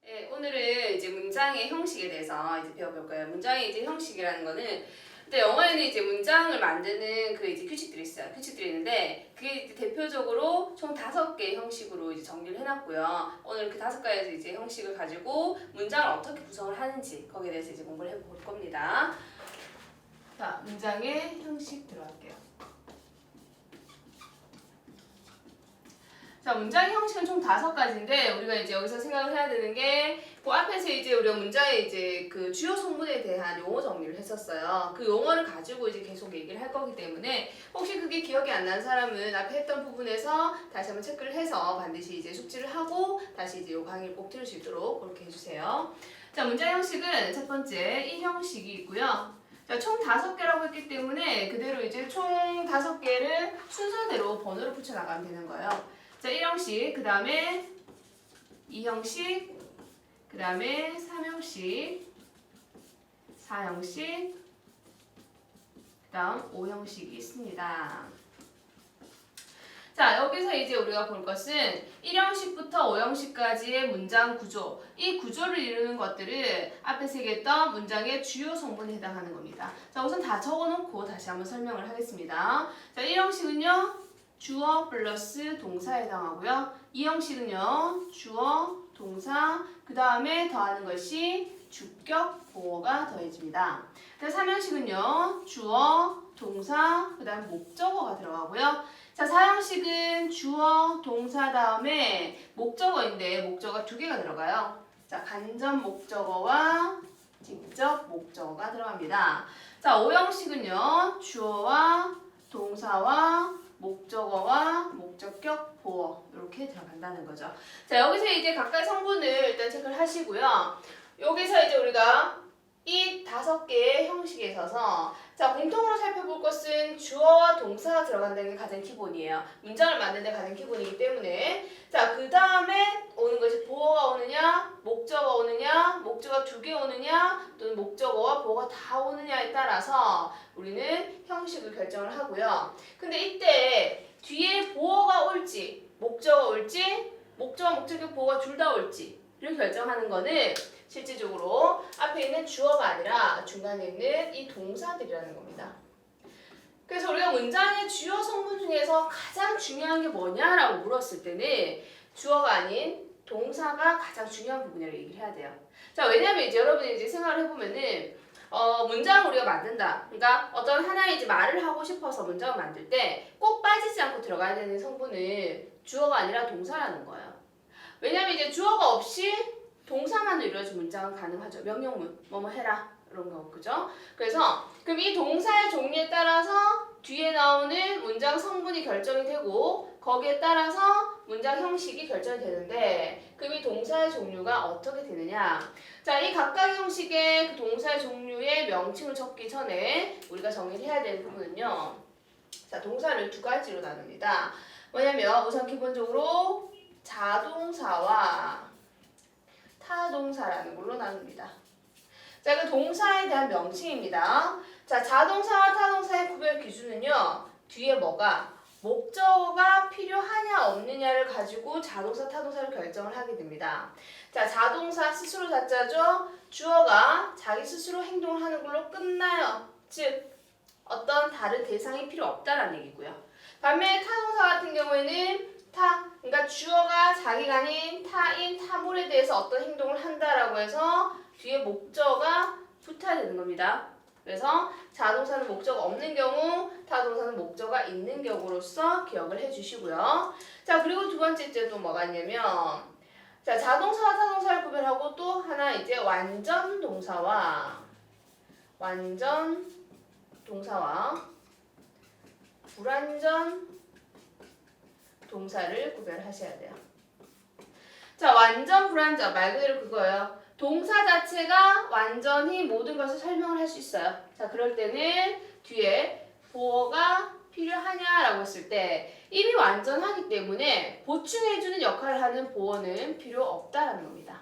네, 오늘은 이제 문장의 형식에 대해서 이제 배워볼 거예요. 문장의 이제 형식이라는 거는 근데 영어에는 이제 문장을 만드는 그 이제 규칙들이 있어요. 규칙들이 있는데 그게 이제 대표적으로 총 5개의 형식으로 이제 정리를 해놨고요. 오늘 그 5가지 이제 형식을 가지고 문장을 어떻게 구성을 하는지 거기에 대해서 이제 공부를 해볼 겁니다. 자, 문장의 형식 들어갈게요. 자, 문장의 형식은 총 5가지인데 우리가 이제 여기서 생각을 해야 되는 게 그 앞에서 이제 우리가 문장의 이제 그 주요 성분에 대한 용어 정리를 했었어요. 그 용어를 가지고 이제 계속 얘기를 할 거기 때문에 혹시 그게 기억이 안 나는 사람은 앞에 했던 부분에서 다시 한번 체크를 해서 반드시 이제 숙지를 하고 다시 이제 요 강의를 꼭 들을 수 있도록 그렇게 해주세요. 자, 문장 형식은 첫 번째 이 형식이 있고요. 자, 총 5개라고 했기 때문에 그대로 이제 총 5개를 순서대로 번호를 붙여 나가면 되는 거예요. 자, 1형식, 그 다음에 2형식, 그 다음에 3형식, 4형식, 그 다음 5형식이 있습니다. 자, 여기서 이제 우리가 볼 것은 1형식부터 5형식까지의 문장 구조, 이 구조를 이루는 것들을 앞에서 얘기했던 문장의 주요 성분에 해당하는 겁니다. 자, 우선 다 적어놓고 다시 한번 설명을 하겠습니다. 자, 1형식은요. 주어 플러스 동사에 해당하고요. 2형식은요. 주어, 동사, 그 다음에 더하는 것이 주격, 보어가 더해집니다. 3형식은요. 주어, 동사, 그 다음에 목적어가 들어가고요. 자, 4형식은 주어, 동사 다음에 목적어인데 목적어가 2개가 들어가요. 자, 간접 목적어와 직접 목적어가 들어갑니다. 자, 5형식은요. 주어와 동사와 목적어와 목적격, 보어 이렇게 들어간다는 거죠. 자, 여기서 이제 각각 성분을 일단 체크를 하시고요. 여기서 이제 우리가 이 5개의 형식에 있어서 자, 공통으로 살펴볼 것은 주어와 동사가 들어간다는 게 가장 기본이에요. 문장을 만드는 데 가장 기본이기 때문에 자, 그 다음에 오는 것이 보어가 오느냐, 목적어가 오느냐, 목적어가 2개 오느냐, 또는 목적어와 보어가 다 오느냐에 따라서 우리는 형식을 결정을 하고요. 근데 이때 뒤에 보어가 올지, 목적어가 올지, 목적어, 목적격, 보어가 둘 다 올지를 결정하는 거는 실질적으로 앞에 있는 주어가 아니라 중간에 있는 이 동사들이라는 겁니다. 그래서 우리가 문장의 주요 성분 중에서 가장 중요한 게 뭐냐라고 물었을 때는 주어가 아닌 동사가 가장 중요한 부분이라고 얘기를 해야 돼요. 자, 왜냐면 이제 여러분이 이제 생각을 해보면은 문장을 우리가 만든다. 그러니까 어떤 하나의 이제 말을 하고 싶어서 문장을 만들 때 꼭 빠지지 않고 들어가야 되는 성분은 주어가 아니라 동사라는 거예요. 왜냐면 이제 주어가 없이 동사만으로 이루어진 문장은 가능하죠. 명령문, 뭐뭐 해라 이런 거, 그죠? 그래서 그럼 이 동사의 종류에 따라서 뒤에 나오는 문장 성분이 결정이 되고 거기에 따라서 문장 형식이 결정이 되는데 그럼 이 동사의 종류가 어떻게 되느냐? 자, 이 각각 형식의 그 동사의 종류의 명칭을 적기 전에 우리가 정리를 해야 되는 부분은요. 자, 동사를 2가지로 나눕니다. 뭐냐면 우선 기본적으로 자동사와 타동사라는 걸로 나눕니다. 자, 그 동사에 대한 명칭입니다. 자, 자동사와 타동사의 구별 기준은요. 뒤에 뭐가 목적어가 필요하냐 없느냐를 가지고 자동사, 타동사를 결정을 하게 됩니다. 자, 자동사 스스로 자자죠. 주어가 자기 스스로 행동을 하는 걸로 끝나요. 즉 어떤 다른 대상이 필요 없다라는 얘기고요. 반면에 타동사 같은 경우에는 그러니까 주어가 자기가 아닌 타인, 타물에 대해서 어떤 행동을 한다라고 해서 뒤에 목적어가 붙어야 되는 겁니다. 그래서 자동사는 목적어 없는 경우, 타동사는 목적어가 있는 경우로서 기억을 해주시고요. 자, 그리고 2번째 또 뭐가 있냐면 자, 자동사와 타동사를 구별하고 또 하나 이제 완전 동사와 불완전 동사를 구별하셔야 돼요. 자, 완전, 불완전 말 그대로 그거예요. 동사 자체가 완전히 모든 것을 설명을 할 수 있어요. 자, 그럴 때는 뒤에 보어가 필요하냐라고 했을 때 이미 완전하기 때문에 보충해주는 역할을 하는 보어는 필요 없다라는 겁니다.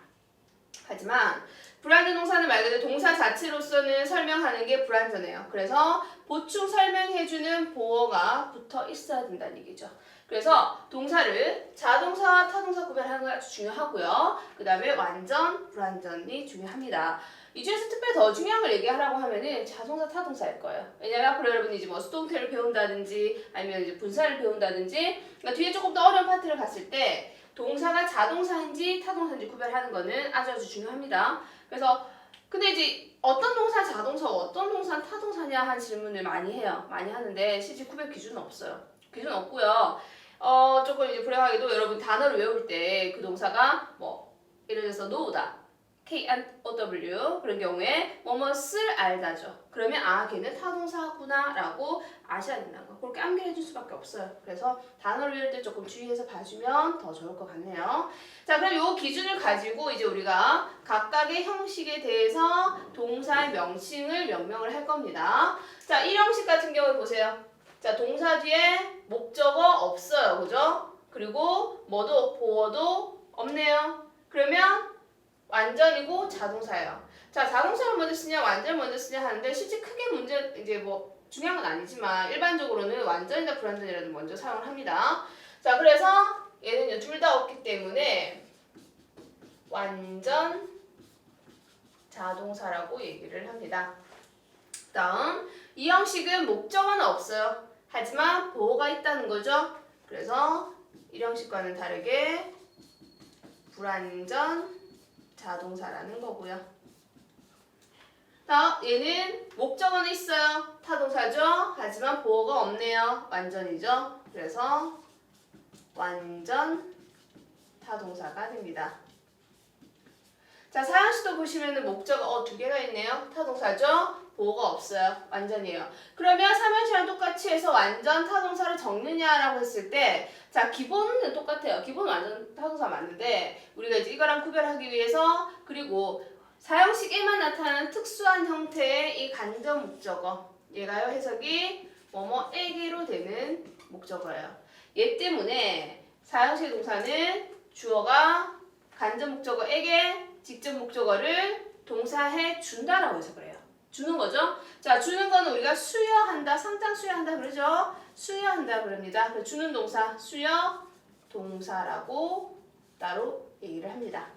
하지만 불완전 동사는 말 그대로 동사 자체로서는 설명하는 게 불완전해요. 그래서 보충 설명해주는 보어가 붙어 있어야 된다는 얘기죠. 그래서 동사를 자동사와 타동사 구별하는 게 아주 중요하고요. 그 다음에 완전, 불완전이 중요합니다. 이 중에서 특별히 더 중요한 걸 얘기하라고 하면은 자동사, 타동사일 거예요. 왜냐면 앞으로 여러분이 이제 뭐 수동태를 배운다든지 아니면 이제 분사를 배운다든지 그러니까 뒤에 조금 더 어려운 파트를 갔을 때 동사가 자동사인지 타동사인지 구별하는 거는 아주 중요합니다. 그래서 근데 이제 어떤 동사 자동사고 어떤 동사는 타동사냐 한 질문을 많이 해요. 많이 하는데 실제 구별 기준은 없어요. 기준 없고요. 조금 이제 불행하게도 여러분 단어를 외울 때 그 동사가 뭐 예를 들어서 know다, K-N-O-W 그런 경우에 뭐뭇을 알다죠. 그러면 아 걔는 타동사구나 라고 아셔야 된다는 거. 그렇게 암기해 줄 수밖에 없어요. 그래서 단어를 외울 때 조금 주의해서 봐주면 더 좋을 것 같네요. 자 그럼 이 기준을 가지고 이제 우리가 각각의 형식에 대해서 동사의 명칭을 명명을 할 겁니다. 자 이 형식 같은 경우에 보세요. 자 동사 뒤에 목적어 없어요. 그죠? 그리고 뭐도 보어도 없네요. 그러면 완전이고 자동사예요. 자 자동차를 먼저 쓰냐 완전을 먼저 쓰냐 하는데 실제 크게 문제 이제 뭐 중요한 건 아니지만 일반적으로는 완전이나 불완전이라도 먼저 사용을 합니다. 자 그래서 얘는 둘 다 없기 때문에 완전 자동사라고 얘기를 합니다. 다음 이 형식은 목적어는 없어요. 하지만 보어가 있다는 거죠. 그래서 이 형식과는 다르게 불완전 자동사라는 거고요. 다음 얘는 목적어는 있어요. 타동사죠. 하지만 보어가 없네요. 완전이죠. 그래서 완전 타동사가 됩니다. 자 사연시도 보시면은 목적어 두 개가 있네요. 타동사죠. 보어가 없어요. 완전이에요. 그러면 3형식이랑 똑같이 해서 완전 타동사를 적느냐라고 했을 때 자 기본은 똑같아요. 기본은 완전 타동사 맞는데 우리가 이제 이거랑 구별하기 위해서 그리고 4형식에만 나타나는 특수한 형태의 이 간접 목적어 얘가요 해석이 뭐뭐에게로 되는 목적어예요. 얘 때문에 4형식 동사는 주어가 간접 목적어에게 직접 목적어를 동사해 준다라고 해석을 해요. 주는 거죠. 자, 주는 거는 우리가 수여한다, 상장 수여한다 그러죠. 수여한다 그럽니다. 그래서 주는 동사, 수여 동사라고 따로 얘기를 합니다.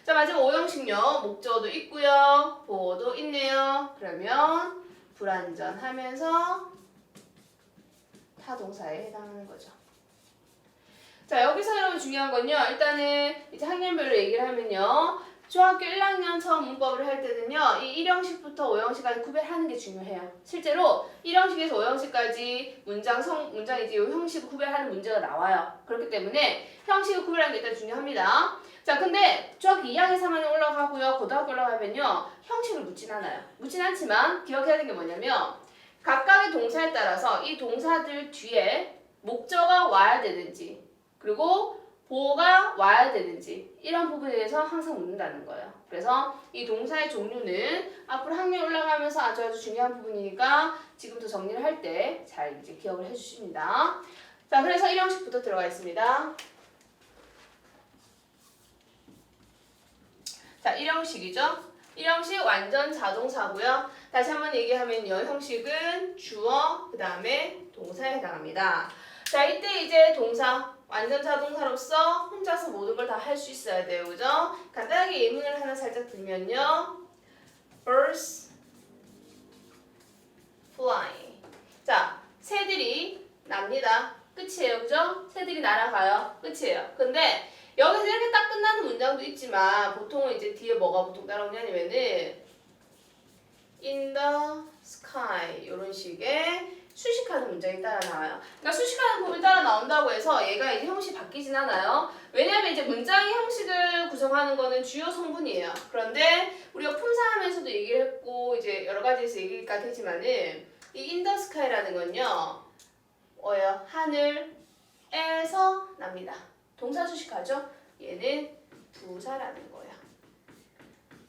자, 마지막 5형식요. 목적어도 있고요. 보어도 있네요. 그러면 불완전하면서 타동사에 해당하는 거죠. 자, 여기서 여러분 중요한 건요. 일단은 이제 학년별로 얘기를 하면요. 중학교 1학년 처음 문법을 할 때는요. 이 1형식부터 5형식까지 구별하는 게 중요해요. 실제로 1형식에서 5형식까지 문장이지 이 형식을 구별하는 문제가 나와요. 그렇기 때문에 형식을 구별하는 게 일단 중요합니다. 자, 근데 중학교 2학년, 3학년 올라가고요. 고등학교 올라가면요. 형식을 묻진 않아요. 묻진 않지만 기억해야 되는 게 뭐냐면 각각의 동사에 따라서 이 동사들 뒤에 목적어가 와야 되는지 그리고 보어가 와야 되는지 이런 부분에 대해서 항상 묻는다는 거예요. 그래서 이 동사의 종류는 앞으로 학년이 올라가면서 아주 중요한 부분이니까 지금부터 정리를 할 때 잘 이제 기억을 해주십니다. 자, 그래서 1형식부터 들어가 있습니다. 자, 1형식이죠. 1형식 완전 자동사고요. 다시 한번 얘기하면요. 형식은 주어, 그 다음에 동사에 해당합니다. 자, 이때 이제 동사 완전 자동사로서 혼자서 모든 걸 다 할 수 있어야 돼요. 그죠? 간단하게 예문을 하나 살짝 들면요. Birds fly. 자, 새들이 납니다. 끝이에요. 그죠? 새들이 날아가요. 끝이에요. 근데 여기서 이렇게 딱 끝나는 문장도 있지만 보통은 이제 뒤에 뭐가 보통 따라오냐면은 in the sky 이런 식의 수식하는 문장이 따라 나와요. 그러니까 수식하는 부분이 따라 나온다고 해서 얘가 이제 형식 바뀌진 않아요. 왜냐면 이제 문장의 형식을 구성하는 거는 주요 성분이에요. 그런데 우리가 품사하면서도 얘기를 했고 이제 여러 가지에서 얘기가 되지만은 이 in the sky라는 건요. 뭐예요? 하늘에서 납니다. 동사 수식하죠? 얘는 부사라는 거예요.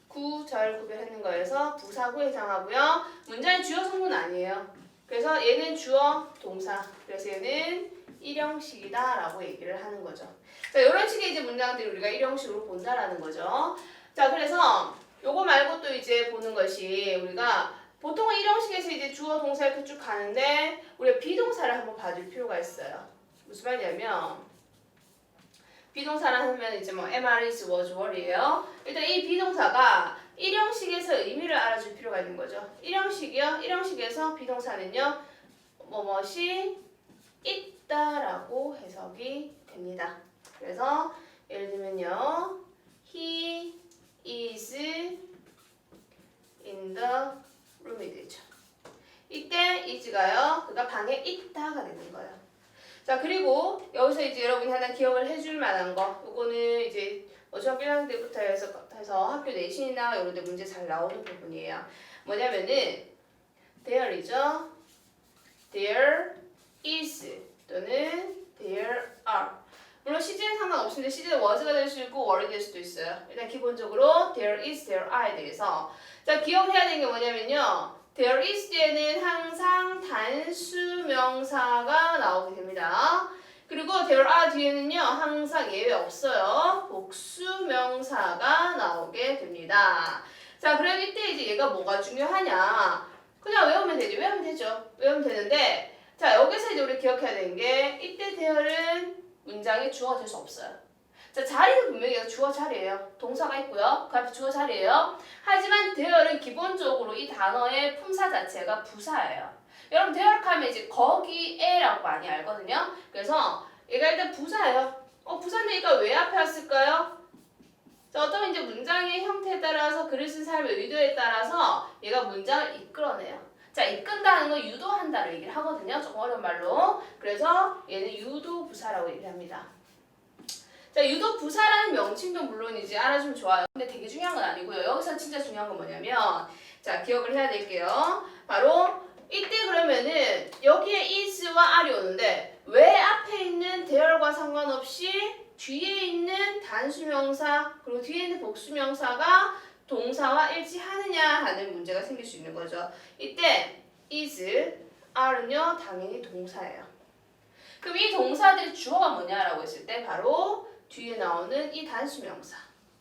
구,절 구별하는 거여서 부사구에 해당하고요. 문장의 주요 성분 아니에요. 그래서 얘는 주어, 동사. 그래서 얘는 1형식이다 라고 얘기를 하는 거죠. 자, 이런 식의 이제 문장들이 우리가 1형식으로 본다라는 거죠. 자, 그래서 요거 말고 또 이제 보는 것이 우리가 보통은 일형식에서 이제 주어 동사 이렇게 쭉 가는데 우리가 비동사를 한번 봐줄 필요가 있어요. 무슨 말이냐면 비동사를 하면 이제 뭐 am, are, is, was, were이에요. 일단 이 비동사가 일형식에서 의미를 알아줄 필요가 있는 거죠. 일형식이요. 일형식에서 비동사는요. 뭐뭇이 있다라고 해석이 됩니다. 그래서 예를 들면요. He is in the room이 되죠. 이때 is가요. 그가 방에 있다가 되는 거예요. 자, 그리고 여기서 이제 여러분이 하나 기억을 해줄 만한 거. 요거는 이제 중학교 1학년 때부터 해서 학교 내신이나 이런 데 문제 잘 나오는 부분이에요. 뭐냐면은 there이죠. there is 또는 there are. 물론 시제는 상관없는데 시제는 was가 될 수 있고 were이 될 수도 있어요. 일단 기본적으로 there is, there are에 대해서 자, 기억해야 되는 게 뭐냐면요. there is 뒤에는 항상 단수 명사가 나오게 됩니다. 그리고 there are 뒤에는요. 항상 예외 없어요. 복수 명사가 나오게 됩니다. 자, 그럼 이때 이제 얘가 뭐가 중요하냐. 그냥 외우면 되죠. 외우면 되죠. 외우면 되는데 자, 여기서 이제 우리 기억해야 되는 게 이때 there는 문장의 주어가 될 수 없어요. 자, 자리는 분명히 주어 자리예요. 동사가 있고요. 그 앞에 주어 자리예요. 하지만 there는 기본적으로 이 단어의 품사 자체가 부사예요. 여러분 there 하면 이제 거기에라고 많이 알거든요. 그래서 얘가 일단 부사예요. 부사니까 왜 앞에 왔을까요? 자, 어떤 이제 문장의 형태에 따라서 글을 쓴 사람의 의도에 따라서 얘가 문장을 이끌어내요. 자, 이끈다는 건 유도한다를 얘기를 하거든요. 조금 어려운 말로. 그래서 얘는 유도부사라고 얘기를 합니다. 자, 유도부사라는 명칭도 물론 이제 알아주면 좋아요. 근데 되게 중요한 건 아니고요. 여기서 진짜 중요한 건 뭐냐면 자, 기억을 해야 될게요. 바로 이때 그러면은 여기에 is와 are이 오는데 왜 앞에 있는 there과 상관없이 뒤에 있는 단수명사 그리고 뒤에 있는 복수명사가 동사와 일치하느냐 하는 문제가 생길 수 있는 거죠. 이때 is, are는요 당연히 동사예요. 그럼 이 동사들의 주어가 뭐냐라고 했을 때 바로 뒤에 나오는 이 단수명사,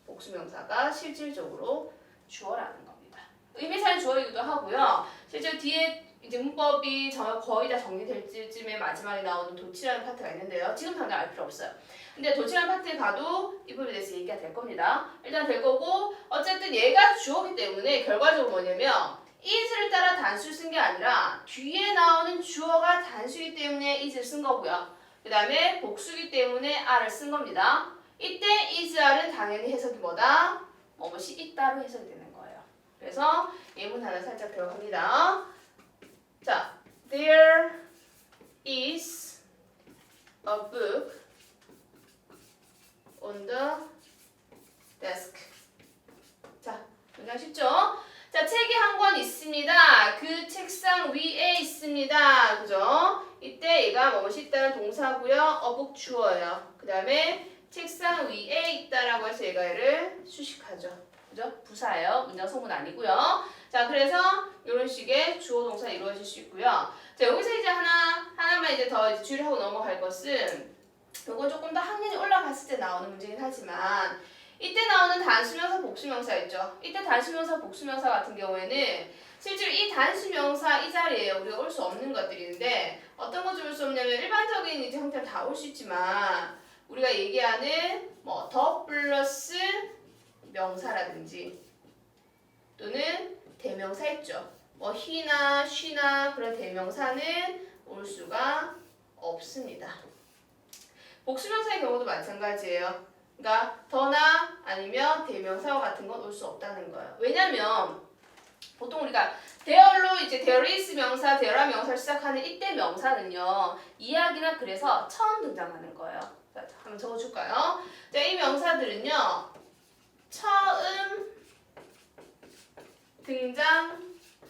복수명사가 실질적으로 주어라는 겁니다. 의미사는 주어이기도 하고요. 실제로 뒤에 이제 문법이 거의 다 정리될 쯤에 마지막에 나오는 도치라는 파트가 있는데요. 지금 당장 알 필요 없어요. 근데 도치라는 파트에 가도 이 부분에 대해서 얘기가 될 겁니다. 일단 될 거고 어쨌든 얘가 주어기 때문에 결과적으로 뭐냐면 is를 따라 단수를 쓴 게 아니라 뒤에 나오는 주어가 단수이기 때문에 is를 쓴 거고요. 그 다음에 복수이기 때문에 are를 쓴 겁니다. 이때 is, are는 당연히 해석이 뭐다? 뭐뭇이 있다로 해석이 되는 거예요. 그래서 예문 하나 살짝 배워갑니다. 자, there is a book on the desk. 자, 문장 쉽죠? 자, 책이 한 권 있습니다. 그 책상 위에 있습니다. 그죠? 이때 얘가 뭐뭇이 있다는 동사고요. 어북 주어예요. 그 다음에 책상 위에 있다라고 해서 얘가 얘를 수식하죠. 그죠? 부사예요. 문장 소문 아니고요. 자, 그래서 이런 식의 주어 동사 이루어질 수 있고요. 자, 여기서 이제 하나만 이제 더 주의를 하고 넘어갈 것은 요건 조금 더 학년이 올라갔을 때 나오는 문제긴 하지만 이때 나오는 단수명사, 복수명사 있죠. 이때 단수명사, 복수명사 같은 경우에는 실제로 이 단수명사 이 자리에 우리가 올 수 없는 것들이 있는데 어떤 것들 올 수 없냐면 일반적인 이제 형태는 다 올 수 있지만 우리가 얘기하는 뭐 더 플러스 명사라든지 또는 대명사 있죠. 뭐 he나 she나 그런 대명사는 올 수가 없습니다. 복수명사의 경우도 마찬가지예요. 그러니까 더나 아니면 대명사와 같은 건 올 수 없다는 거예요. 왜냐면 보통 우리가 there로 이제 there is 명사, there are 명사를 시작하는 이때 명사는요. 이야기나 글에서 처음 등장하는 거예요. 자, 한번 적어줄까요? 자, 이 명사들은요. 처음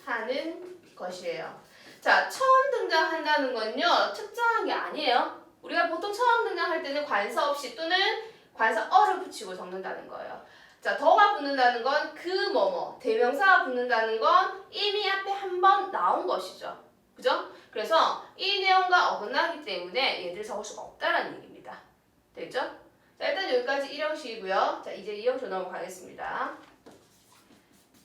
등장하는 것이에요. 자, 처음 등장한다는 건요. 특정한 게 아니에요. 우리가 보통 처음 등장할 때는 관사 없이 또는 관사 어를 붙이고 적는다는 거예요. 자, 더가 붙는다는 건 그 뭐뭐, 대명사가 붙는다는 건 이미 앞에 한 번 나온 것이죠. 그죠? 그래서 이 내용과 어긋나기 때문에 얘들 적을 수가 없다는 얘기입니다. 되죠? 자, 일단 여기까지 1형식이고요. 자, 이제 2형식 넘어가겠습니다.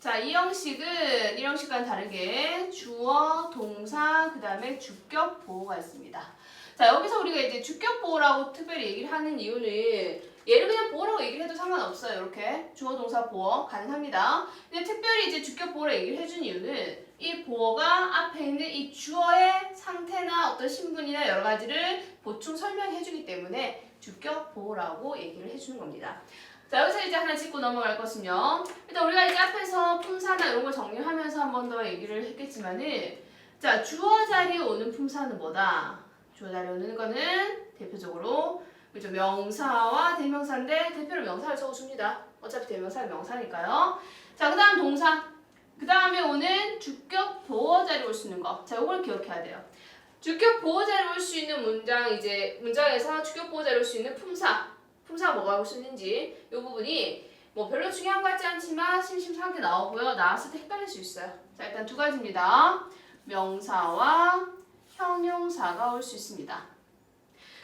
자, 이 형식과는 다르게 주어, 동사, 그 다음에 주격 보호가 있습니다. 자, 여기서 우리가 이제 주격 보호라고 특별히 얘기를 하는 이유는 얘를 그냥 보호라고 얘기를 해도 상관없어요. 이렇게 주어, 동사, 보호 가능합니다. 근데 특별히 이제 주격 보호라고 얘기를 해준 이유는 이 보호가 앞에 있는 이 주어의 상태나 어떤 신분이나 여러 가지를 보충 설명해주기 때문에 주격 보호라고 얘기를 해주는 겁니다. 자, 여기서 이제 하나 짚고 넘어갈 것은요. 일단 우리가 이제 앞에서 품사나 이런 걸 정리하면서 한 번 더 얘기를 했겠지만은, 자, 주어 자리에 오는 품사는 뭐다? 주어 자리에 오는 거는 대표적으로 그죠? 명사와 대명사인데 대표로 명사를 적어줍니다. 어차피 대명사는 명사니까요. 자, 그 다음 동사. 그 다음에 오는 주격 보호 자리에 올 수 있는 거. 자, 이걸 기억해야 돼요. 주격 보호 자리에 올 수 있는 문장에서 주격 보호 자리에 올 수 있는 품사 뭐가 올 수 있는지 이 부분이 뭐 별로 중요한 것 같지 않지만 심심찮게 나오고요. 나왔을 때 헷갈릴 수 있어요. 자, 일단 두 가지입니다. 명사와 형용사가 올 수 있습니다.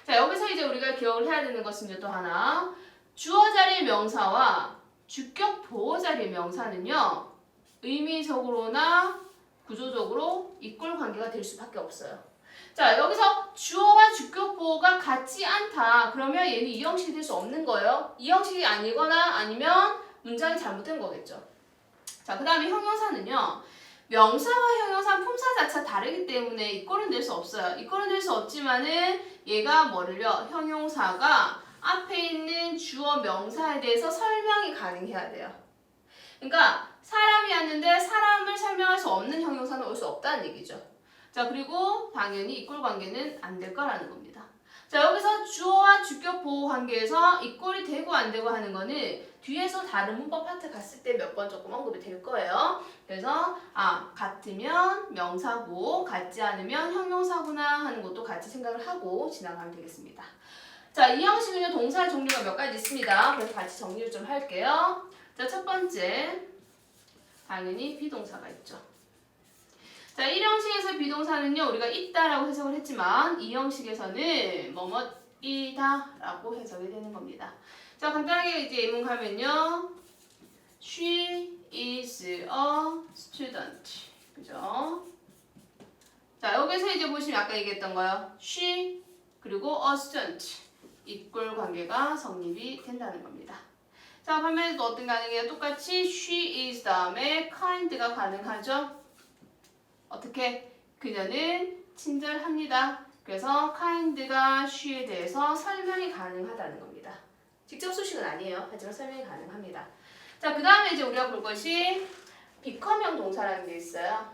자, 여기서 이제 우리가 기억을 해야 되는 것은 또 하나. 주어 자리의 명사와 주격 보호 자리의 명사는요. 의미적으로나 구조적으로 이꼴 관계가 될 수밖에 없어요. 자, 여기서 주어와 주격 보호가 같지 않다. 그러면 얘는 이 형식이 될 수 없는 거예요. 이 형식이 아니거나 아니면 문장이 잘못된 거겠죠. 자, 그 다음에 형용사는요. 명사와 형용사 품사 자체가 다르기 때문에 이꼴은 될 수 없어요. 이꼴은 될 수 없지만은 얘가 뭐를요? 형용사가 앞에 있는 주어 명사에 대해서 설명이 가능해야 돼요. 그러니까 사람이 왔는데 사람을 설명할 수 없는 형용사는 올 수 없다는 얘기죠. 자, 그리고 당연히 이꼴 관계는 안 될 거라는 겁니다. 자, 여기서 주어와 주격 보호 관계에서 이꼴이 되고 안 되고 하는 거는 뒤에서 다른 문법 파트 갔을 때 몇 번 조금 언급이 될 거예요. 그래서 같으면 명사고 같지 않으면 형용사구나 하는 것도 같이 생각을 하고 지나가면 되겠습니다. 자, 이 형식은요 동사의 종류가 몇 가지 있습니다. 그래서 같이 정리를 좀 할게요. 자, 첫 번째 당연히 비동사가 있죠. 자, 1형식에서 비동사는요, 우리가 있다라고 해석을 했지만 2형식에서는 뭐뭐이다 라고 해석이 되는 겁니다. 자, 간단하게 이제 예문 가면요. She is a student. 그죠? 자, 여기서 이제 보시면 아까 얘기했던 거요. She 그리고 a student. 이꼴 관계가 성립이 된다는 겁니다. 자, 반면에 또 어떤 가능해요? 똑같이 she is 다음에 kind가 가능하죠? 어떻게? 그녀는 친절합니다. 그래서 kind가 she에 대해서 설명이 가능하다는 겁니다. 직접 수식은 아니에요. 하지만 설명이 가능합니다. 자, 그 다음에 이제 우리가 볼 것이 become형 동사라는 게 있어요.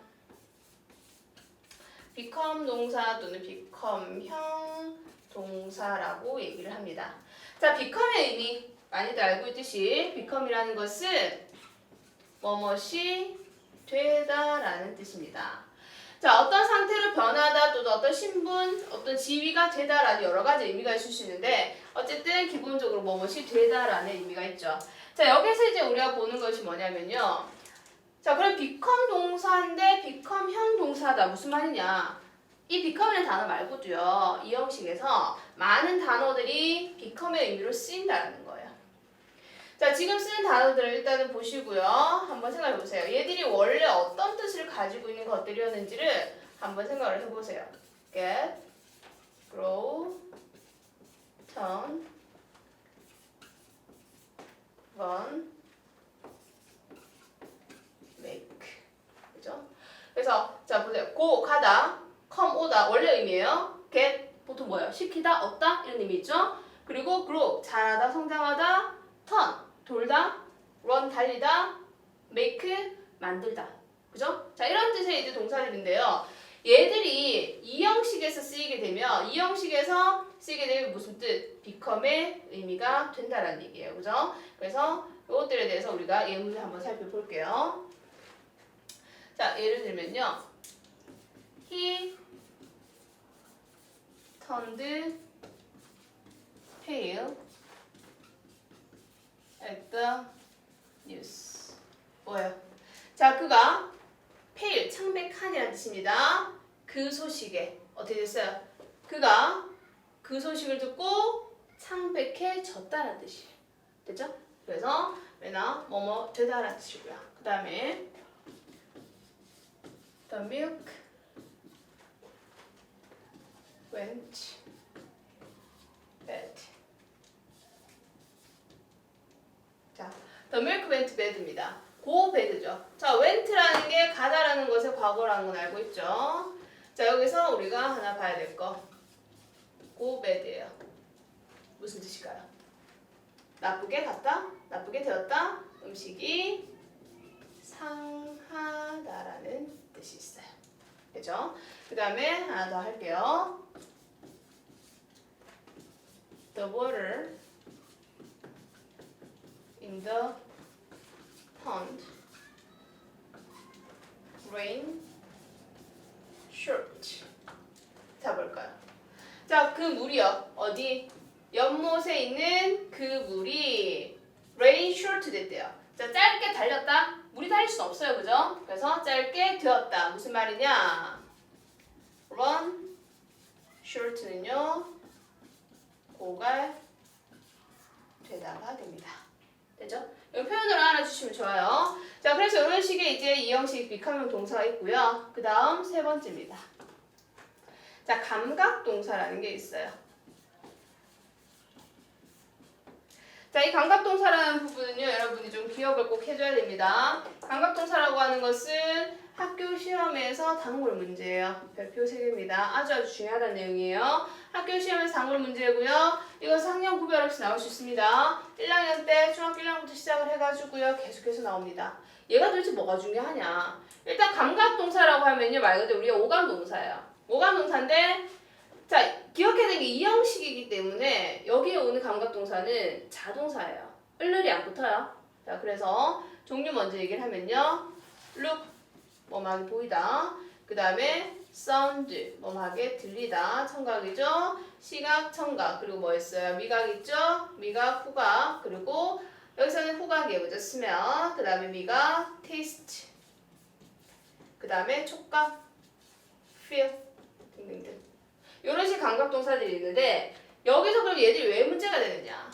become 동사 또는 become형 동사라고 얘기를 합니다. 자, become의 의미 많이들 알고 있듯이 become이라는 것은 뭐뭇이 되다라는 뜻입니다. 자, 어떤 상태로 변하다 또는 어떤 신분, 어떤 지위가 되다라는 여러 가지 의미가 있을 수 있는데 어쨌든 기본적으로 뭐뭇이 되다라는 의미가 있죠. 자, 여기서 이제 우리가 보는 것이 뭐냐면요. 자, 그럼 become 동사인데 become형 동사다. 무슨 말이냐? 이 become이라는 단어 말고도요. 이 형식에서 많은 단어들이 become의 의미로 쓰인다는 거예요. 자, 지금 쓰는 단어들을 일단은 보시고요. 한번 생각해 보세요. 얘들이 원래 어떤 뜻을 가지고 있는 것들이었는지를 한번 생각을 해보세요. get, grow, turn, run, make. 그죠? 그래서 자, 보세요. go, 가다, come, 오다. 원래 의미예요. get, 보통 뭐예요? 시키다, 얻다 이런 의미 있죠? 그리고 grow, 자라다, 성장하다, turn, 돌다, run, 달리다, make, 만들다. 그죠? 자, 이런 뜻의 이제 동사들인데요. 얘들이 이 형식에서 쓰이게 되면, 이 형식에서 쓰이게 되면 무슨 뜻? become의 의미가 된다라는 얘기예요. 그죠? 그래서 이것들에 대해서 우리가 예문을 한번 살펴볼게요. 자, 예를 들면요. He turned pale at the news. 뭐예요? 자, 그가 pale, 창백한이라는 뜻입니다. 그 소식에 어떻게 됐어요? 그가 그 소식을 듣고 창백해졌다는 뜻이에요. 됐죠? 그래서 왜나 뭐뭐 되다라는 뜻이고요. 그 다음에 the milk went bad. 자, the milk went bad입니다. go bad죠. 자, went라는 게 가다라는 것의 과거라는 건 알고 있죠. 자, 여기서 우리가 하나 봐야 될 거. go bad예요. 무슨 뜻일까요? 나쁘게 갔다, 나쁘게 되었다, 음식이 상하다라는 뜻이 있어요. 그죠? 그 다음에 하나 더 할게요. The water in the pond rain short. 자, 볼까요? 자, 그 물이요. 어디? 연못에 있는 그 물이 rain short 됐대요. 자, 짧게 달렸다. 물이 달릴 수는 없어요. 그죠? 그래서 짧게 되었다. 무슨 말이냐? run short는요. 고갈 되다가 됩니다. 되죠? 이 표현으로 알아주시면 좋아요. 자, 그래서 이런 식의 이제 이 형식 비카명 동사가 있고요. 그 다음 세 번째입니다. 자, 감각 동사라는 게 있어요. 자, 이 감각동사라는 부분은요, 여러분이 좀 기억을 꼭 해줘야 됩니다. 감각동사라고 하는 것은 학교 시험에서 단골 문제예요. 별표 3개입니다. 아주 중요하다는 내용이에요. 학교 시험에서 단골 문제고요. 이것은 학년 구별 없이 나올 수 있습니다. 1학년 때, 중학교 1학년부터 시작을 해가지고요, 계속해서 나옵니다. 얘가 도대체 뭐가 중요하냐? 일단 감각동사라고 하면요, 말 그대로 우리가 오감동사예요. 오감동사인데, 자, 기억해야 되는 게 이 형식이기 때문에 여기에 오는 감각동사는 자동사예요. 을을이 안 붙어요. 자, 그래서 종류 먼저 얘기를 하면요. look, 뭐하게 보이다. 그 다음에 sound, 뭐하게 들리다. 청각이죠. 시각, 청각. 그리고 뭐 있어요? 미각 있죠? 미각, 후각. 그리고 여기서는 후각이에요. 그죠? 스멜. 그 다음에 미각, taste. 그 다음에 촉각, feel 등등등. 이런 식 감각동사들이 있는데 여기서 그럼 얘들이 왜 문제가 되느냐?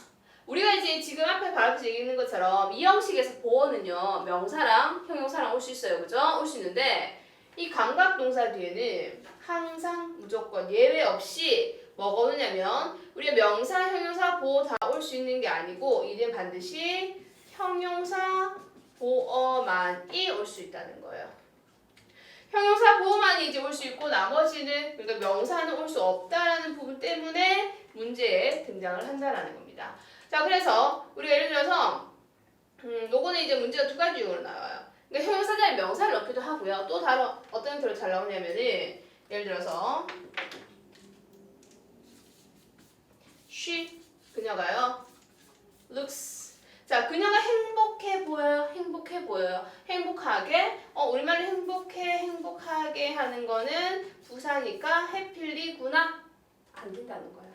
우리가 이제 지금 앞에 바로 앞에서 얘기했는 것처럼 이 형식에서 보어는요 명사랑 형용사랑 올 수 있어요. 그죠? 올 수 있는데 이 감각동사 뒤에는 항상 무조건 예외 없이 뭐가 오느냐면 우리가 명사, 형용사, 보어 다 올 수 있는 게 아니고 이는 반드시 형용사, 보어만이 올 수 있다는 거예요. 형용사 보호만이 이제 올 수 있고 나머지는 그러니까 명사는 올 수 없다라는 부분 때문에 문제에 등장을 한다라는 겁니다. 자, 그래서 우리가 예를 들어서 요거는 이제 문제가 두 가지 이유로 나와요. 그러니까 형용사 자리에 명사를 넣기도 하고요. 또 다른 어떤 형태로 잘 나오냐면은 예를 들어서 she 그녀가요 looks 자, 그녀가 행복해 보여요. 행복해 보여요. 행복하게. 우리말로 행복하게 하는 거는 부사니까 해필리구나. 안 된다는 거예요.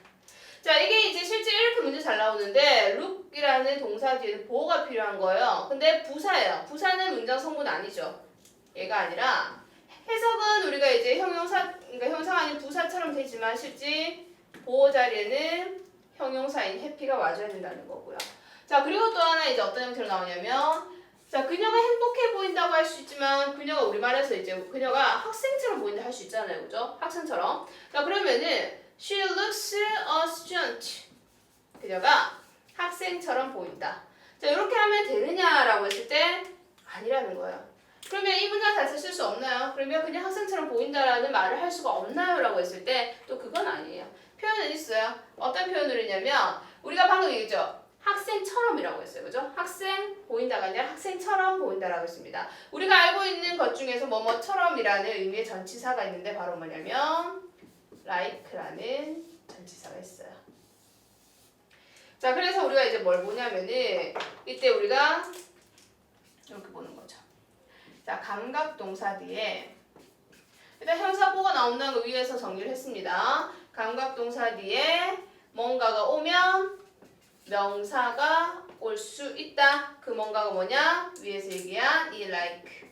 자, 이게 이제 실제 이렇게 문제 잘 나오는데 look이라는 동사 뒤에 보호가 필요한 거예요. 근데 부사예요. 부사는 문장 성분 아니죠. 얘가 아니라 해석은 우리가 이제 그러니까 형용사가 아닌 부사처럼 되지만 실제 보호 자리에는 형용사인 해피가 와줘야 된다는 거고요. 자, 그리고 또 하나 이제 어떤 형태로 나오냐면 자, 그녀가 행복해 보인다고 할 수 있지만 그녀가 우리말에서 이제 그녀가 학생처럼 보인다 할 수 있잖아요. 그죠? 학생처럼. 자, 그러면은 she looks a student. 그녀가 학생처럼 보인다. 자, 이렇게 하면 되느냐라고 했을 때 아니라는 거예요. 그러면 이 문장 자체 쓸 수 없나요? 그러면 그냥 학생처럼 보인다라는 말을 할 수가 없나요? 라고 했을 때 또 그건 아니에요. 표현은 있어요. 어떤 표현으로 했냐면 우리가 방금 얘기했죠. 학생처럼이라고 했어요. 그죠? 학생 보인다가 아니라 학생처럼 보인다라고 했습니다. 우리가 알고 있는 것 중에서 뭐뭐처럼이라는 의미의 전치사가 있는데 바로 뭐냐면 like라는 전치사가 있어요. 자, 그래서 우리가 이제 뭘 보냐면은 이때 우리가 이렇게 보는 거죠. 자, 감각동사 뒤에 일단 형사보가 나온다는 거 위에서 정리를 했습니다. 감각동사 뒤에 뭔가가 오면 명사가 올 수 있다. 그 뭔가가 뭐냐? 위에서 얘기한 이 like.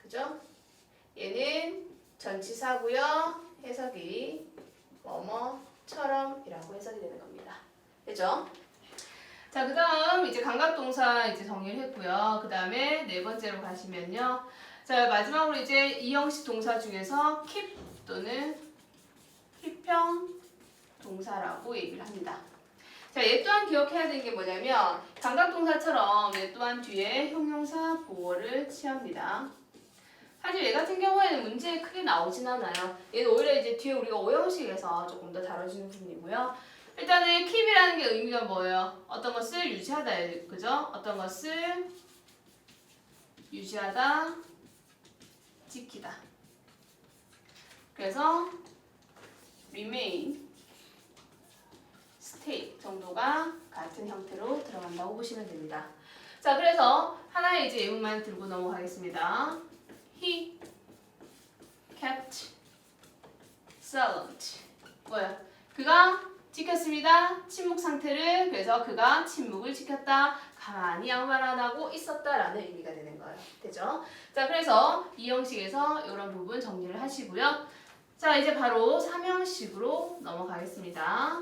그죠? 얘는 전치사고요. 해석이 뭐뭐처럼이라고 해석이 되는 겁니다. 그죠? 자, 그 다음 이제 감각동사 이제 정리를 했고요. 그 다음에 네 번째로 가시면요. 자, 마지막으로 이제 이 형식 동사 중에서 keep 또는 필평 동사라고 얘기를 합니다. 자, 얘 또한 기억해야 되는 게 뭐냐면 감각동사처럼 얘 또한 뒤에 형용사 보어를 취합니다. 사실 얘 같은 경우에는 문제에 크게 나오진 않아요. 얘는 오히려 이제 뒤에 우리가 오형식에서 조금 더 다뤄지는 부분이고요. 일단은 keep이라는 게 의미가 뭐예요? 어떤 것을 유지하다, 그죠? 어떤 것을 유지하다, 지키다. 그래서 remain, stay 정도가 같은 형태로 들어간다고 보시면 됩니다. 자, 그래서 하나의 이제 예문만 들고 넘어가겠습니다. He kept silent. 뭐야? 그가 지켰습니다. 침묵 상태를. 그래서 그가 침묵을 지켰다. 가만히 아무 말 안 하고 있었다라는 의미가 되는 거예요. 되죠? 자, 그래서 이 형식에서 이런 부분 정리를 하시고요. 자, 이제 바로 3형식으로 넘어가겠습니다.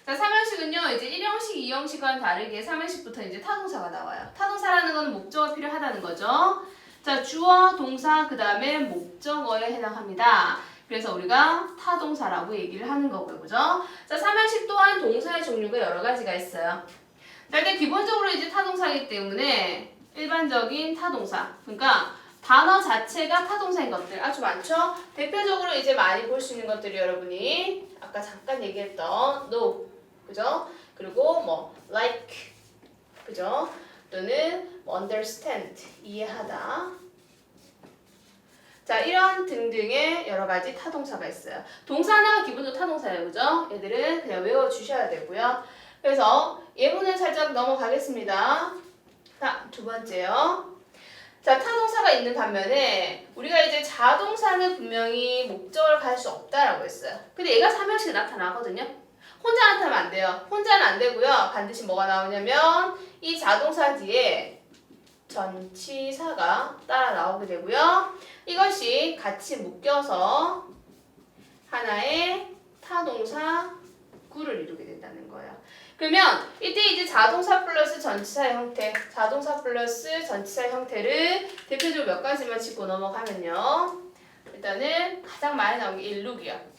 자, 3형식은요, 이제 1형식, 2형식과는 다르게 3형식부터 이제 타동사가 나와요. 타동사라는 건 목적어가 필요하다는 거죠. 자, 주어, 동사, 그 다음에 목적어에 해당합니다. 그래서 우리가 타동사라고 얘기를 하는 거고요. 그죠? 자, 3형식 또한 동사의 종류가 여러 가지가 있어요. 자, 일단 기본적으로 이제 타동사이기 때문에 일반적인 타동사. 그러니까 단어 자체가 타동사인 것들 아주 많죠? 대표적으로 이제 많이 볼 수 있는 것들이 여러분이 아까 잠깐 얘기했던 know, 그죠? 그리고 뭐 like, 그죠? 또는 understand, 이해하다. 자, 이런 등등의 여러 가지 타동사가 있어요. 동사나 기본적으로 타동사예요. 그죠? 얘들은 그냥 외워주셔야 되고요. 그래서 예문을 살짝 넘어가겠습니다. 자, 두 번째요. 자, 타동사가 있는 반면에 우리가 이제 자동사는 분명히 목적을 갈 수 없다라고 했어요. 근데 얘가 3형식에 나타나거든요. 혼자 나타나면 안 돼요. 혼자는 안 되고요. 반드시 뭐가 나오냐면 이 자동사 뒤에 전치사가 따라 나오게 되고요. 이것이 같이 묶여서 하나의 타동사 구를 이루게 된다는 거예요. 그러면 이때 이제 자동사 플러스 전치사의 형태, 자동사 플러스 전치사의 형태를 대표적으로 몇 가지만 짚고 넘어가면요. 일단은 가장 많이 나온 게 일룩이요.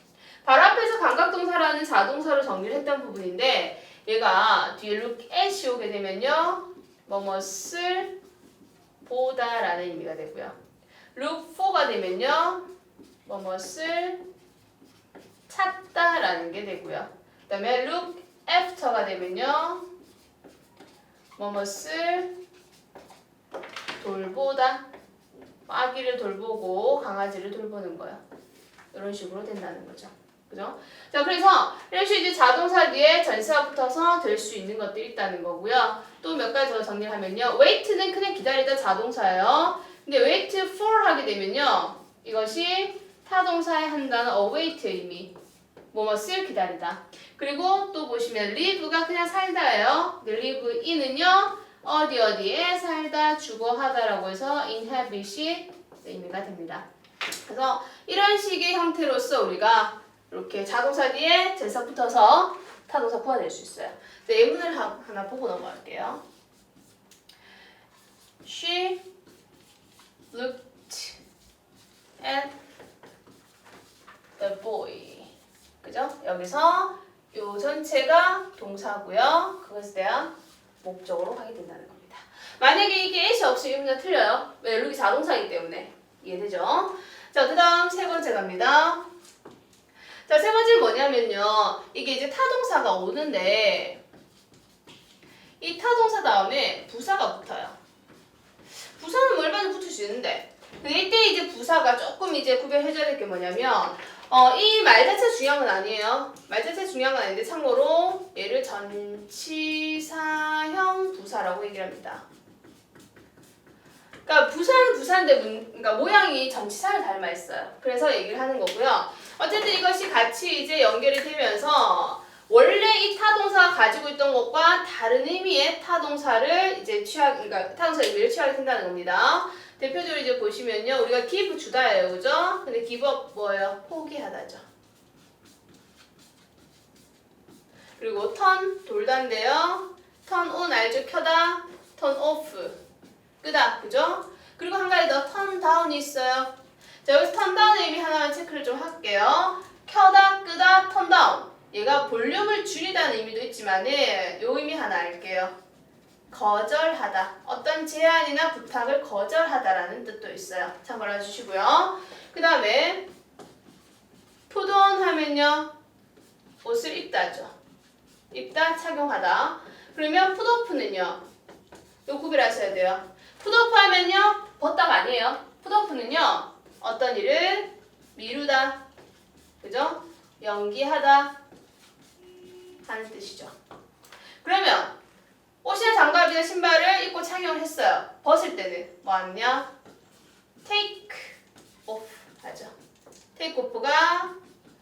바로 앞에서 감각동사라는 자동사로 정리를 했던 부분인데 얘가 뒤에 look at이 오게 되면요. 뭐뭇을 보다라는 의미가 되고요. look for가 되면요. 뭐뭇을 찾다라는 게 되고요. 그 다음에 look after가 되면요. 뭐뭇을 돌보다. 아기를 돌보고 강아지를 돌보는 거예요. 이런 식으로 된다는 거죠. 그죠? 자, 그래서 이런 식으로 이제 자동사 뒤에 전치사가 붙어서 될 수 있는 것들이 있다는 거고요. 또 몇 가지 더 정리를 하면요. wait는 그냥 기다리다 자동사예요. 근데 wait for 하게 되면요. 이것이 타동사에 한다는 await의 의미. 뭐뭇을 기다리다. 그리고 또 보시면 live가 그냥 살다예요. live in은요. 어디에 살다, 주거하다라고 해서 inhabit이 의미가 됩니다. 그래서 이런 식의 형태로서 우리가 이렇게 자동사 뒤에 전치사 붙어서 타동사 구해낼 수 있어요. 네, 예문을 하나 보고 넘어갈게요. She looked at the boy. 그죠? 여기서 요 전체가 동사고요. 그것에 대한 목적으로 하게 된다는 겁니다. 만약에 이게 at이 없이 의미가 틀려요. 왜? 룩이 자동사이기 때문에. 이해되죠? 자, 그 다음 세 번째 갑니다. 자, 세 번째는 뭐냐면요. 이게 이제 타동사가 오는데 이 타동사 다음에 부사가 붙어요. 부사는 뭐 얼마나 붙을 수 있는데 근데 이때 이제 부사가 조금 이제 구별해줘야 될 게 뭐냐면 이 말 자체 중요한 건 아니에요. 말 자체 중요한 건 아닌데 참고로 얘를 전치사형 부사라고 얘기를 합니다. 그러니까 부사는 부사인데 그러니까 모양이 전치사를 닮아 있어요. 그래서 얘기를 하는 거고요. 어쨌든 이것이 같이 이제 연결이 되면서 원래 이 타동사가 가지고 있던 것과 다른 의미의 타동사를 이제 그러니까 타동사 의미를 취하게 된다는 겁니다. 대표적으로 이제 보시면요. 우리가 give 주다예요. 그죠? 근데 give up 뭐예요? 포기하다죠. 그리고 turn 돌다인데요. turn on 알죠? 켜다. turn off 끄다. 그죠? 그리고 한 가지 더 turn down이 있어요. 자, 여기서 turn down의 의미 하나만 체크를 좀 할게요. 켜다, 끄다, turn down. 얘가 볼륨을 줄이다는 의미도 있지만은 요 의미 하나 알게요. 거절하다. 어떤 제안이나 부탁을 거절하다라는 뜻도 있어요. 참고해 주시고요. 그 다음에 put on 하면요. 옷을 입다죠. 입다, 착용하다. 그러면 put off는요. 요 구별하셔야 돼요. put off 하면요. 벗다가 아니에요. put off는요. 어떤 일을 미루다. 그죠? 연기하다 하는 뜻이죠. 그러면 옷이나 장갑이나 신발을 입고 착용을 했어요. 벗을 때는 뭐 하느냐? take off 하죠. take off가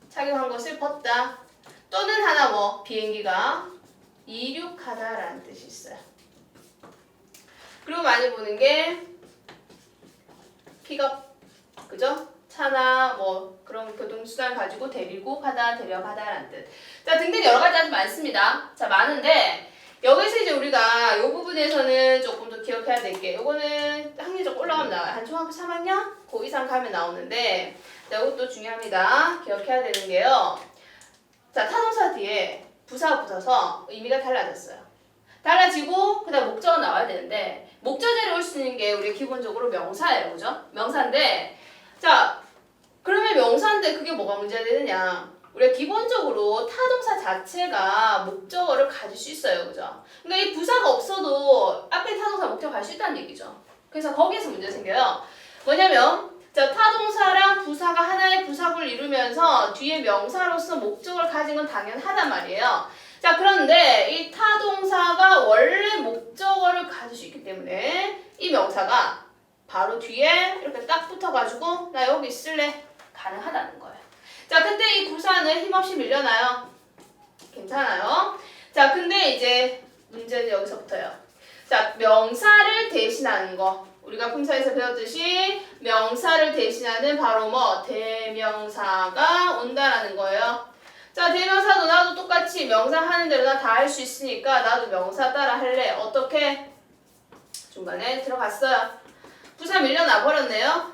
착용한 것을 벗다. 또는 하나 뭐 비행기가 이륙하다라는 뜻이 있어요. 그리고 많이 보는 게 픽업, 그죠? 차나 뭐 그런 교통수단을 가지고 데리고 가다, 데려가다라는 뜻. 자, 등등 여러 가지 아주 많습니다. 자, 많은데 여기서 이제 우리가 이 부분에서는 조금 더 기억해야 될 게, 요거는 학년적 올라가면 나와요. 한 중학교 3학년? 고 이상 가면 나오는데, 자, 이것도 중요합니다. 기억해야 되는 게요. 자, 타동사 뒤에 부사가 붙어서 의미가 달라졌어요. 달라지고 그다음 목적어 나와야 되는데, 목적어를 올 수 있는 게 우리 기본적으로 명사예요. 그죠? 명사인데, 자, 그러면 명사인데 그게 뭐가 문제가 되느냐? 우리가 기본적으로 타동사 자체가 목적어를 가질 수 있어요. 그죠? 그러니까 이 부사가 없어도 앞에 타동사 목적어 갈 수 있다는 얘기죠. 그래서 거기에서 문제가 생겨요. 뭐냐면, 자, 타동사랑 부사가 하나의 부사구를 이루면서 뒤에 명사로서 목적어를 가진 건 당연하단 말이에요. 자, 그런데 이 타동사가 원래 목적어를 가질 수 있기 때문에 이 명사가 바로 뒤에 이렇게 딱 붙어가지고 나 여기 있을래 가능하다는 거예요. 자, 근데 이 부사는 힘없이 밀려나요. 괜찮아요. 자, 근데 이제 문제는 여기서부터요. 자, 명사를 대신하는 거. 우리가 품사에서 배웠듯이 명사를 대신하는 바로 뭐 대명사가 온다라는 거예요. 자, 대명사도 나도 똑같이 명사 하는 대로 나 다 할 수 있으니까 나도 명사 따라 할래. 어떻게? 중간에 들어갔어요. 부사 밀려나 버렸네요.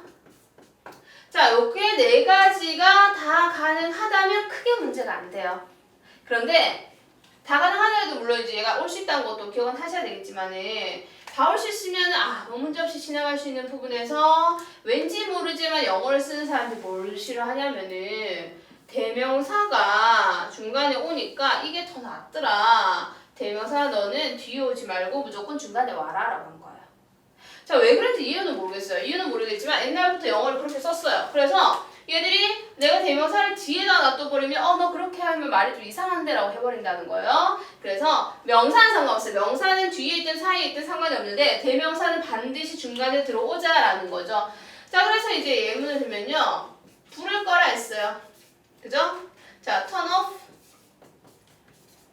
자, 요게 네 가지가 다 가능하다면 크게 문제가 안 돼요. 그런데 다 가능하다 해도 물론 이제 얘가 올 수 있다는 것도 기억은 하셔야 되겠지만은 다 올 수 있으면 아무 문제 없이 지나갈 수 있는 부분에서 왠지 모르지만 영어를 쓰는 사람들이 뭘 싫어하냐면은 대명사가 중간에 오니까 이게 더 낫더라. 대명사 너는 뒤에 오지 말고 무조건 중간에 와라 라고 한 거예요. 자, 왜 그런지 이유는 모르겠어요. 이유는 모르겠지만 옛날부터 영어를 그렇게 썼어요. 그래서 얘들이 내가 대명사를 뒤에다 놔둬버리면 너 그렇게 하면 말이 좀 이상한데 라고 해버린다는 거예요. 그래서 명사는 상관없어요. 명사는 뒤에 있든 사이에 있든 상관이 없는데 대명사는 반드시 중간에 들어오자 라는 거죠. 자, 그래서 이제 예문을 들면요. 불을 꺼라 했어요. 그죠? 자, turn off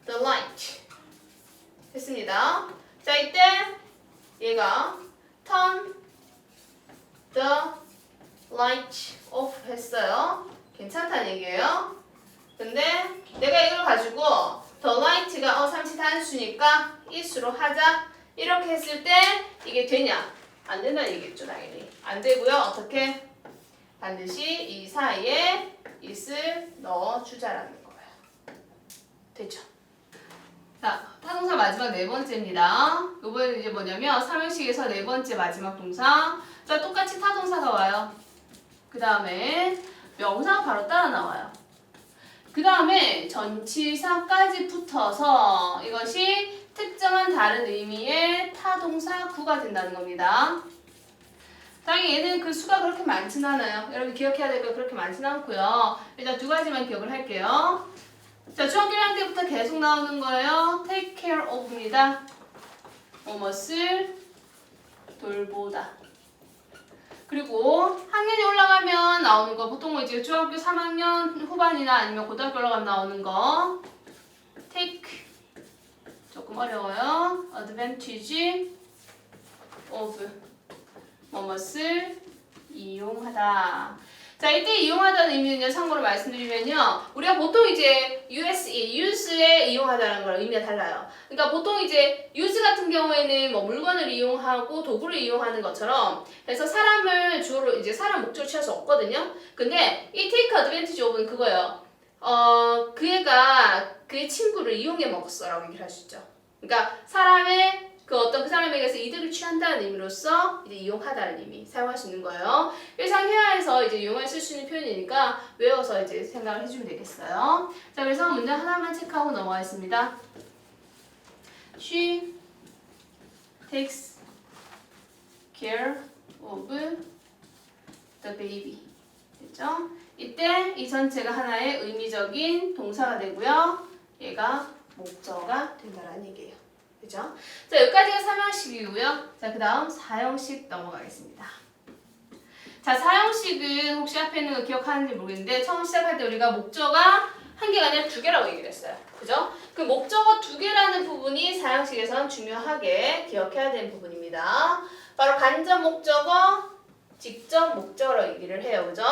the light 했습니다. 자, 이때 얘가 turn the light off 했어요. 괜찮다는 얘기예요. 근데 내가 이걸 가지고 the light가 삼치 단수니까 is로 하자 이렇게 했을 때 이게 되냐? 안 된다는 얘기겠죠, 당연히. 안 되고요. 어떻게? 반드시 이 사이에 is을 넣어주자라는 거예요. 됐죠? 자, 타동사 마지막 네 번째입니다. 이번에는 이제 뭐냐면 삼형식에서 네 번째 마지막 동사. 자, 똑같이 타동사가 와요. 그 다음에 명사가 바로 따라 나와요. 그 다음에 전치사까지 붙어서 이것이 특정한 다른 의미의 타동사 구가 된다는 겁니다. 당연히 얘는 그 수가 그렇게 많진 않아요. 여러분 기억해야 될 거 그렇게 많진 않고요. 일단 두 가지만 기억을 할게요. 자, 중학교 1학년 때부터 계속 나오는 거예요. take care of입니다. 무엇을 돌보다. 그리고 학년이 올라가면 나오는 거 보통 이제 중학교 3학년 후반이나 아니면 고등학교 올라가면 나오는 거 take 조금 어려워요. advantage of 무엇을 이용하다. 자, 이때 이용하다는 의미는요, 참고로 말씀드리면요, 우리가 보통 이제 use에 이용하다는 거랑 의미가 달라요. 그러니까 보통 이제 use 같은 경우에는 뭐 물건을 이용하고 도구를 이용하는 것처럼 해서 사람을 주로 이제 사람 목적으로 취할 수 없거든요. 근데 이 take advantage of는 그거예요. 그 애가 그의 친구를 이용해 먹었어라고 얘기를 할 수 있죠. 그러니까 그 어떤 그 사람에게서 이득을 취한다는 의미로서 이제 이용하다는 의미 사용할 수 있는 거예요. 일상 회화에서 이제 이용할 쓸 수 있는 표현이니까 외워서 이제 생각을 해주면 되겠어요. 자, 그래서 문장 하나만 체크하고 넘어가겠습니다. She takes care of the baby. 됐죠? 이때 이 전체가 하나의 의미적인 동사가 되고요. 얘가 목적어가 된다는 얘기예요. 그죠? 자, 여기까지가 3형식이고요. 자, 그 다음 4형식 넘어가겠습니다. 자, 4형식은 혹시 앞에 있는 거 기억하는지 모르겠는데 처음 시작할 때 우리가 목적어가 한 개가 아니라 두 개라고 얘기를 했어요. 그죠? 그 목적어 두 개라는 부분이 4형식에서는 중요하게 기억해야 되는 부분입니다. 바로 간접 목적어, 직접 목적어로 얘기를 해요. 그죠?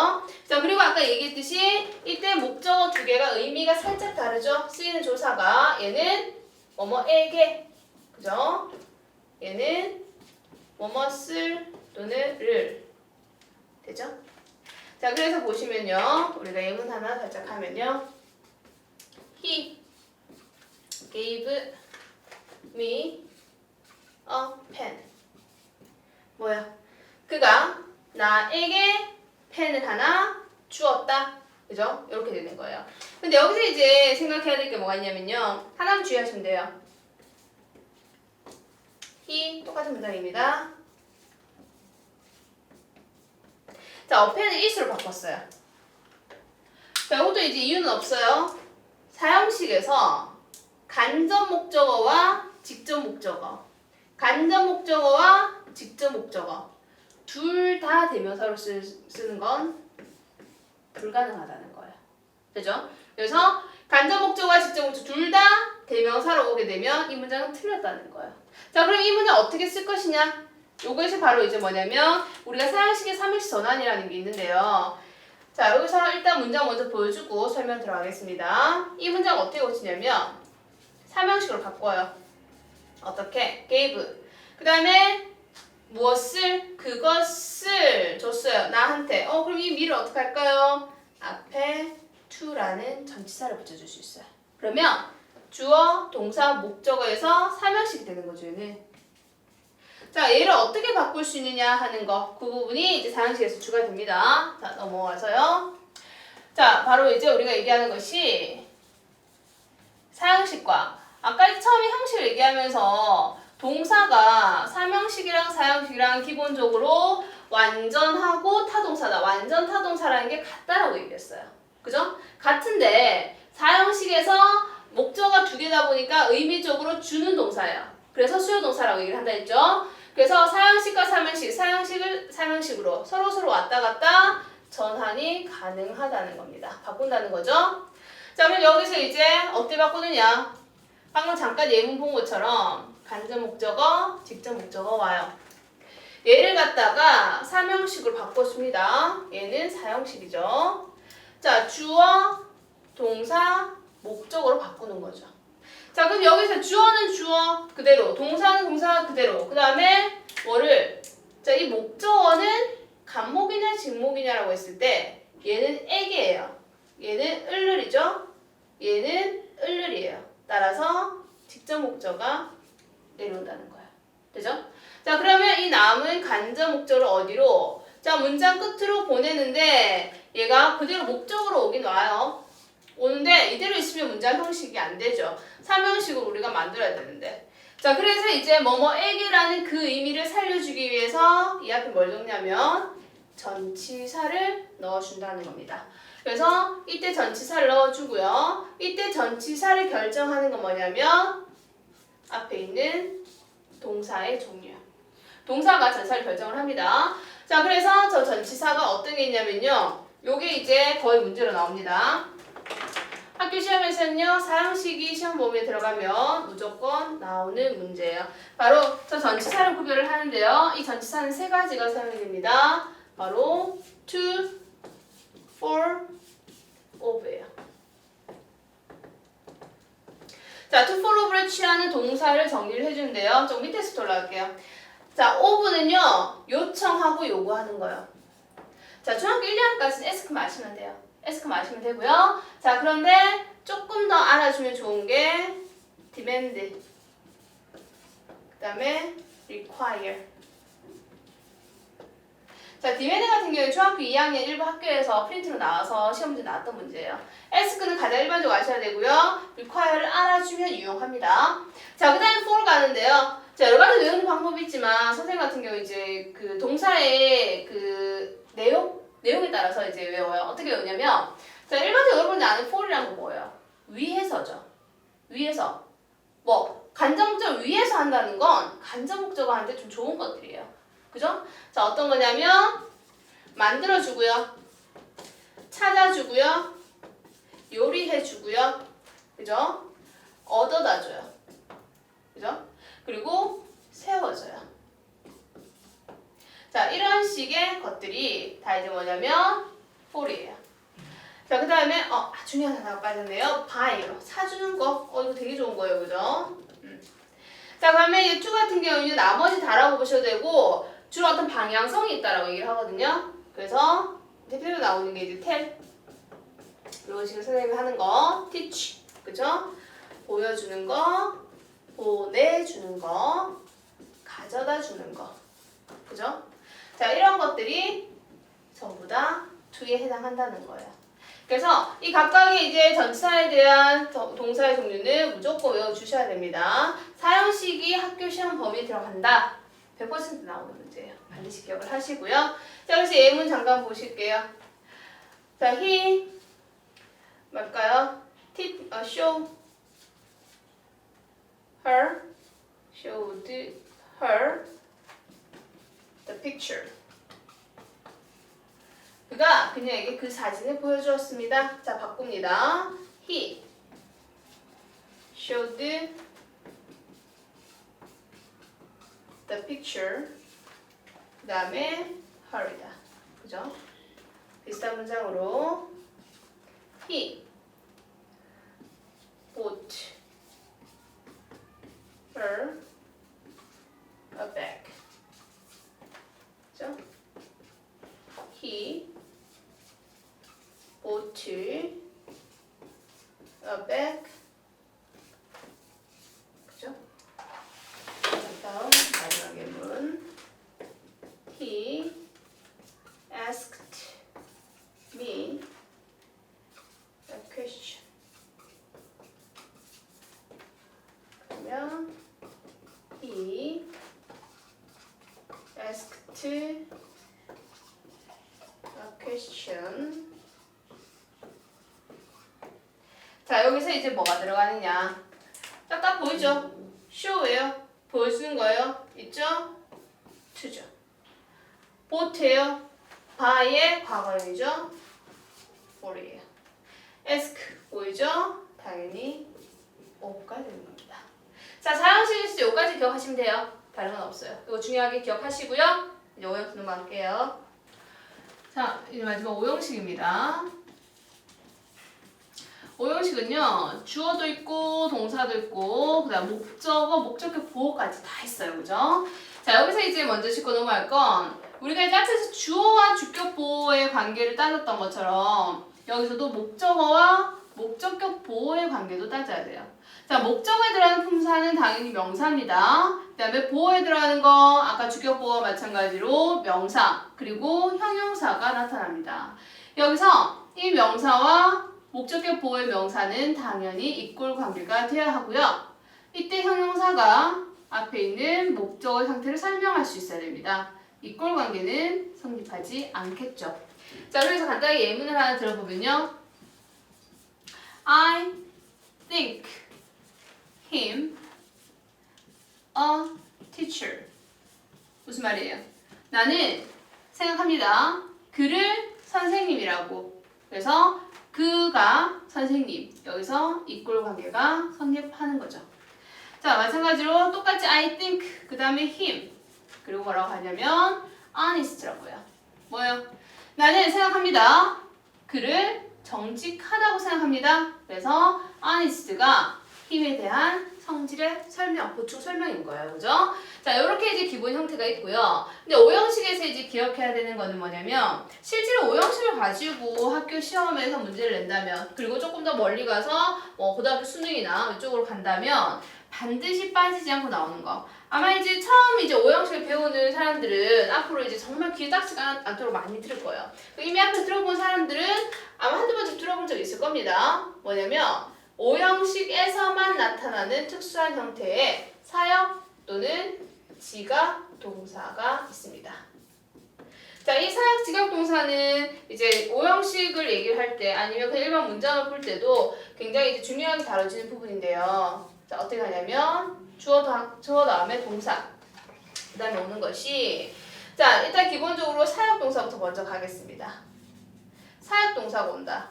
자, 그리고 아까 얘기했듯이 이때 목적어 두 개가 의미가 살짝 다르죠? 쓰이는 조사가 얘는 뭐뭐에게, 그죠? 얘는 뭐뭐을 또는 를 되죠? 자, 그래서 보시면요, 우리가 예문 하나 살짝 하면요, He gave me a pen. 뭐야? 그가 나에게 펜을 하나 주었다. 그죠? 이렇게 되는 거예요. 근데 여기서 이제 생각해야 될 게 뭐가 있냐면요, 하나만 주의하시면 돼요. He 똑같은 문장입니다. 자, a pen을 is로 바꿨어요. 자, 이것도 이제 이유는 없어요. 사형식에서 간접 목적어와 직접 목적어, 간접 목적어와 직접 목적어 둘 다 대명사로 쓰는 건 불가능하다는 거예요. 그죠? 그래서 간접 목적어와 직접 목적어 둘 다 대명사로 오게 되면 이 문장은 틀렸다는 거예요. 자, 그럼 이 문장 어떻게 쓸 것이냐? 요것이 바로 이제 뭐냐면 우리가 사형식의 3일치 전환이라는 게 있는데요. 자, 여기서 일단 문장 먼저 보여주고 설명 들어가겠습니다. 이 문장 어떻게 고치냐면 3형식으로 바꿔요. 어떻게? gave. 그 다음에 무엇을? 그것을 줬어요. 나한테. 그럼 이 미를 어떻게 할까요? 앞에 to라는 전치사를 붙여줄 수 있어요. 그러면 주어, 동사, 목적어에서 3형식이 되는 거죠, 얘는. 자, 얘를 어떻게 바꿀 수 있느냐 하는 거. 그 부분이 이제 4형식에서 추가됩니다. 자, 넘어와서요. 자, 바로 이제 우리가 얘기하는 것이 4형식과 아까 처음에 형식을 얘기하면서 동사가 3형식이랑 4형식이랑 기본적으로 완전하고 타동사다. 완전 타동사라는 게 같다라고 얘기했어요. 그죠? 같은데 4형식에서 목적어가 두 개다 보니까 의미적으로 주는 동사예요. 그래서 수요 동사라고 얘기를 한다 했죠. 그래서 4형식과 3형식, 3형식으로 서로 왔다 갔다 전환이 가능하다는 겁니다. 바꾼다는 거죠. 자, 그럼 여기서 이제 어떻게 바꾸느냐? 방금 잠깐 예문 본 것처럼 간접 목적어, 직접 목적어 와요. 얘를 갖다가 3형식으로 바꿨습니다. 얘는 4형식이죠. 자, 주어, 동사, 목적어로 바꾸는 거죠. 자, 그럼 여기서 주어는 주어 그대로, 동사는 동사 그대로. 그 다음에 뭐를? 자, 이 목적어는 간목이냐 직목이냐라고 했을 때 얘는 에게예요. 얘는 을을이죠. 얘는 을을이에요. 따라서 직접 목적어가 내려온다는 거예요. 되죠? 자, 그러면 이 남은 간접 목적어를 어디로? 자, 문장 끝으로 보내는데 얘가 그대로 목적으로 오긴 와요. 오는데 이대로 있으면 문장 형식이 안 되죠. 3형식으로 우리가 만들어야 되는데. 자, 그래서 이제 뭐뭐에게라는 그 의미를 살려주기 위해서 이 앞에 뭘 넣냐면 전치사를 넣어준다는 겁니다. 그래서 이때 전치사를 넣어주고요. 이때 전치사를 결정하는 건 뭐냐면 앞에 있는 동사의 종류. 동사가 전치사를 결정을 합니다. 자, 그래서 저 전치사가 어떤 게 있냐면요. 요게 이제 거의 문제로 나옵니다. 학교 시험에서는요, 4형식이 시험 범위에 들어가면 무조건 나오는 문제예요. 바로 저 전치사를 구별을 하는데요. 이 전치사는 세 가지가 사용이 됩니다. 바로 to, for of예요. 자, to for of를 취하는 동사를 정리를 해주는데요. 좀 밑에서 올라갈게요. 자, of는요, 요청하고 요구하는 거예요. 자, 중학교 1학년까지는 ask만 아시면 돼요. ask만 아시면 되고요. 자, 그런데 조금 더 알아주면 좋은 게 demand, 그 다음에 require. 자, demand 같은 경우에 중학교 2학년 일부 학교에서 프린트로 나와서 시험 문제 나왔던 문제예요. ask는 가장 일반적으로 아셔야 되고요. require를 알아주면 유용합니다. 자, 그 다음에 for 가는데요. 자, 여러 가지 외우는 방법이 있지만 선생님 같은 경우 이제 그 동사의 그 내용에 따라서 이제 외워요. 어떻게 외우냐면, 자, 일반적으로 여러분이 아는 for이란 건 뭐예요? 위에서죠. 위에서. 뭐 간접 목적어 위에서 한다는 건 간접 목적어한테 좀 좋은 것들이에요. 그죠? 자, 어떤 거냐면 만들어주고요, 찾아주고요, 요리해주고요, 그죠? 얻어다줘요, 그죠? 그리고 세워줘요. 자, 이런 식의 것들이 다 이제 뭐냐면 for이에요. 자, 그 다음에 중요한 하나가 빠졌네요. buy로 사주는 거. 이거 되게 좋은 거예요, 그죠? 자, 그다음에 이 to 같은 경우는 나머지 다라고 보셔도 되고 주로 어떤 방향성이 있다라고 얘기를 하거든요. 그래서 대표적으로 나오는 게 이제 tell, 그리고 지금 선생님이 하는 거 teach, 그죠? 보여주는 거, 보내주는 거, 가져다 주는 거, 그죠? 자, 이런 것들이 전부 다 to에 해당한다는 거예요. 그래서 이 각각의 이제 전치사에 대한 동사의 종류는 무조건 외워주셔야 됩니다. 사용식이 학교 시험 범위에 들어간다. 100% 나오는 문제예요. 반드시 기억을 하시고요. 자, 그래서 예문 잠깐 보실게요. 자, he 뭘까요? show her, showed her the picture. 그가 그녀에게 그 사진을 보여주었습니다. 자, 바꿉니다. He showed the picture. 그 다음에 her이다. 그죠? 비슷한 문장으로 He bought her a bag. 그죠? He bought a bag. 그죠? 다음 마지막 예문. He asked me a question. 그러면 he asked a question. 자, 여기서 이제 뭐가 들어가느냐? 딱 보이죠? show예요. 보여주는 거예요. 있죠? to죠. bought예요. buy의 과거형이죠. for이에요. ask 보이죠? 당연히 of가 되는 겁니다. 자, 사용식은 진짜 여기까지 기억하시면 돼요. 다른 건 없어요. 이거 중요하게 기억하시고요. 이제 오형식 넘어갈게요. 자, 이제 마지막 오형식입니다. 오형식은요, 주어도 있고 동사도 있고 그다음 목적어, 목적격 보호까지 다 있어요. 그죠? 자, 여기서 이제 먼저 짚고 넘어갈 건 우리가 이제 앞에서 주어와 주격 보호의 관계를 따졌던 것처럼 여기서도 목적어와 목적격 보호의 관계도 따져야 돼요. 자, 목적어에 들어가는 품사는 당연히 명사입니다. 그 다음에 보호에 들어가는 거 아까 주격 보호와 마찬가지로 명사 그리고 형용사가 나타납니다. 여기서 이 명사와 목적격 보호의 명사는 당연히 이꼴 관계가 되어야 하고요. 이때 형용사가 앞에 있는 목적어 상태를 설명할 수 있어야 됩니다. 이꼴 관계는 성립하지 않겠죠. 자, 그래서 간단하게 예문을 하나 들어보면요. I think him a teacher. 무슨 말이에요? 나는 생각합니다. 그를 선생님이라고. 그래서 그가 선생님. 여기서 이꼴 관계가 성립하는 거죠. 자, 마찬가지로 똑같이 I think 그 다음에 him 그리고 뭐라고 하냐면 honest라고요. 뭐예요? 나는 생각합니다. 그를 정직하다고 생각합니다. 그래서 honest가 힘에 대한 성질의 설명, 보충 설명인 거예요. 그죠? 자, 이렇게 이제 기본 형태가 있고요. 근데 오형식에서 이제 기억해야 되는 거는 뭐냐면 실제로 오형식을 가지고 학교 시험에서 문제를 낸다면 그리고 조금 더 멀리 가서 뭐 고등학교 수능이나 이쪽으로 간다면 반드시 빠지지 않고 나오는 거. 아마 이제 처음 이제 오형식을 배우는 사람들은 앞으로 이제 정말 귀에 딱지가 않도록 많이 들을 거예요. 이미 앞에 들어본 사람들은 아마 한두 번쯤 들어본 적 있을 겁니다. 뭐냐면 오형식에서만 나타나는 특수한 형태의 사역 또는 지각 동사가 있습니다. 자, 이 사역 지각 동사는 이제 오형식을 얘기를 할 때 아니면 그냥 일반 문장을 풀 때도 굉장히 이제 중요하게 다뤄지는 부분인데요. 자, 어떻게 하냐면 주어 다음에 동사 그 다음에 오는 것이 자, 일단 기본적으로 사역 동사부터 먼저 가겠습니다. 사역 동사가 온다.